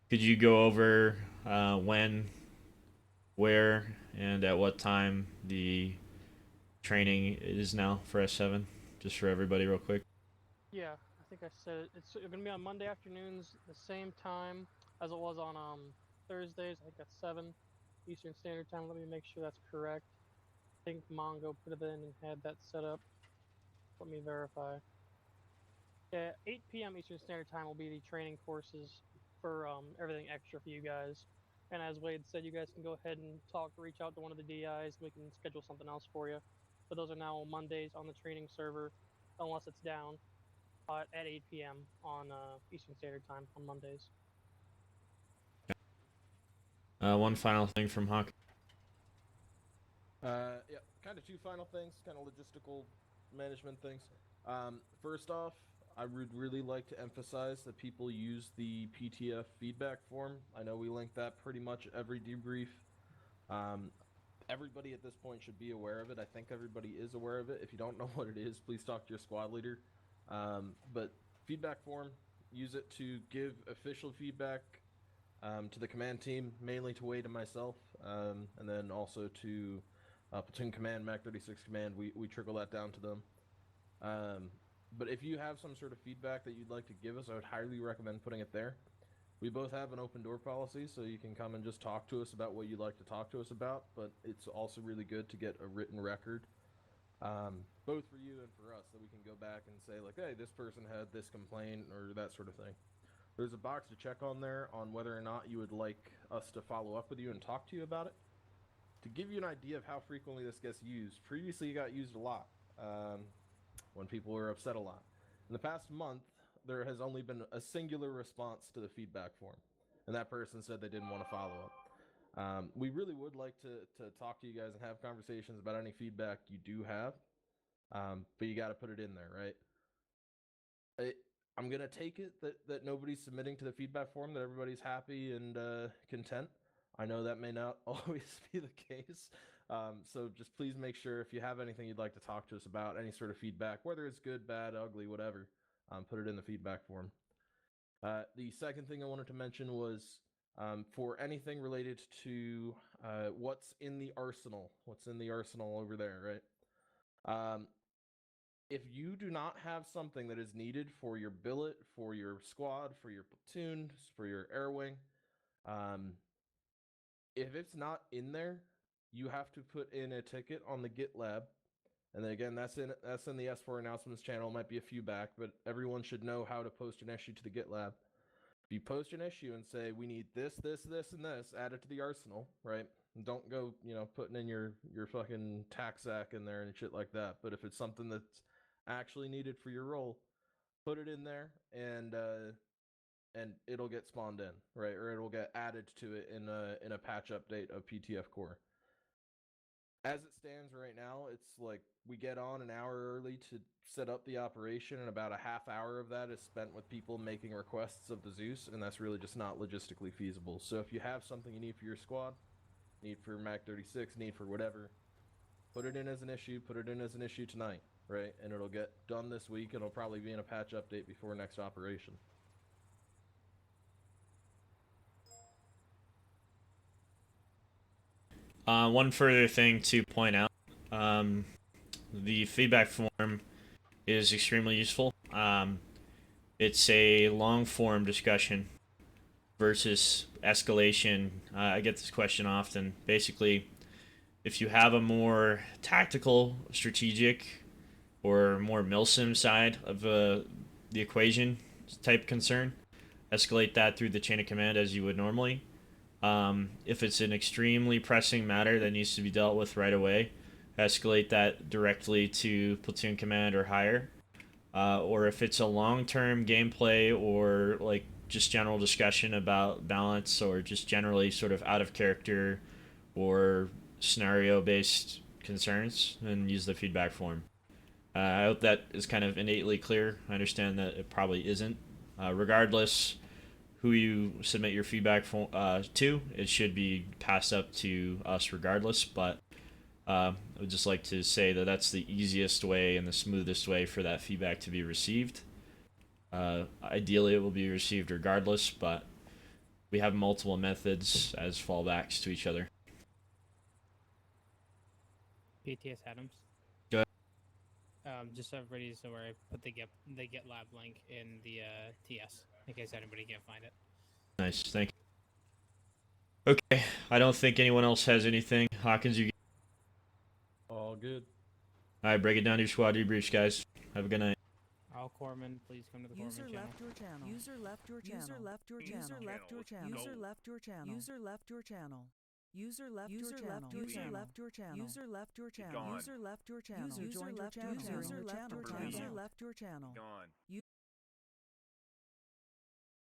Could you go over when, where, and at what time the training is now for S7? Just for everybody real quick. Yeah, I think I said it. It's going to be on Monday afternoons, the same time as it was on Thursdays. I think that's 7 Eastern Standard Time. Let me make sure that's correct. I think Mongo put it in and had that set up. Let me verify. Yeah, 8 p.m. Eastern Standard Time will be the training courses for everything extra for you guys. And as Wade said, you guys can go ahead and reach out to one of the DIs. We can schedule something else for you. But those are now on Mondays on the training server, unless it's down at 8 p.m. on Eastern Standard Time on Mondays. One final thing from Hawk. Yeah, kind of 2 final things, kind of logistical management things. First off, I would really like to emphasize that people use the PTF feedback form. I know we link that pretty much every debrief. Everybody at this point should be aware of it. I think everybody is aware of it. If you don't know what it is, please talk to your squad leader. But feedback form, use it to give official feedback to the command team, mainly to Wade and myself, and then also to Platoon Command, Mac 36 Command. We trickle that down to them. But if you have some sort of feedback that you'd like to give us, I would highly recommend putting it there. We both have an open door policy, so you can come and just talk to us about what you'd like to talk to us about, but it's also really good to get a written record, both for you and for us, so we can go back and say, like, hey, this person had this complaint, or that sort of thing. There's a box to check on there on whether or not you would like us to follow up with you and talk to you about it. To give you an idea of how frequently this gets used, previously it got used a lot, when people were upset a lot. In the past month, there has only been a singular response to the feedback form, and that person said they didn't want to follow up. We really would like to talk to you guys and have conversations about any feedback you do have, but you got to put it in there, right? I'm going to take it that nobody's submitting to the feedback form, that everybody's happy and content. I know that may not always be the case, so just please make sure if you have anything you'd like to talk to us about, any sort of feedback, whether it's good, bad, ugly, whatever, put it in the feedback form. The second thing I wanted to mention was for anything related to what's in the arsenal over there, right? If you do not have something that is needed for your billet, for your squad, for your platoon, for your air wing, if it's not in there, you have to put in a ticket on the GitLab. And then again, that's in the S4 announcements channel. It might be a few back, but everyone should know how to post an issue to the GitLab. If you post an issue and say, we need this, this, this, and this added to the arsenal, right? And don't go, putting in your fucking tack sack in there and shit like that. But if it's something that's actually needed for your role, put it in there and it'll get spawned in, right? Or it'll get added to it in a patch update of PTF Core. As it stands right now, it's like we get on an hour early to set up the operation, and about a half hour of that is spent with people making requests of the Zeus, and that's really just not logistically feasible. So if you have something you need for your squad, need for Mac 36, need for whatever, put it in as an issue, put it in as an issue tonight, right? And it'll get done this week, and it'll probably be in a patch update before next operation. One further thing to point out, the feedback form is extremely useful. It's a long form discussion versus escalation. I get this question often. Basically, if you have a more tactical, strategic, or more milsim side of the equation type concern, escalate that through the chain of command as you would normally. If it's an extremely pressing matter that needs to be dealt with right away, escalate that directly to platoon command or higher. Or if it's a long-term gameplay or like just general discussion about balance or just generally sort of out of character or scenario-based concerns, then use the feedback form. I hope that is kind of innately clear. I understand that it probably isn't. Regardless who you submit your feedback to, it should be passed up to us regardless, but I would just like to say that that's the easiest way and the smoothest way for that feedback to be received. Ideally, it will be received regardless, but we have multiple methods as fallbacks to each other. PTS Adams. Go ahead. Just so everybody's aware, I put the get lab link in the TS in case anybody can't find it. Nice, thank you. Okay, I don't think anyone else has anything. Hawkins, you. All good. Alright, break it down to your squad debriefs, guys. Have a good night. All corpsmen, please come to the User corpsman left your channel. User left your channel. User left your channel. User left your channel. User left your channel. User left your channel. User left your channel. User left your channel. User left your channel. User left your channel. User left your channel. User left your channel. User left your channel. User left your channel.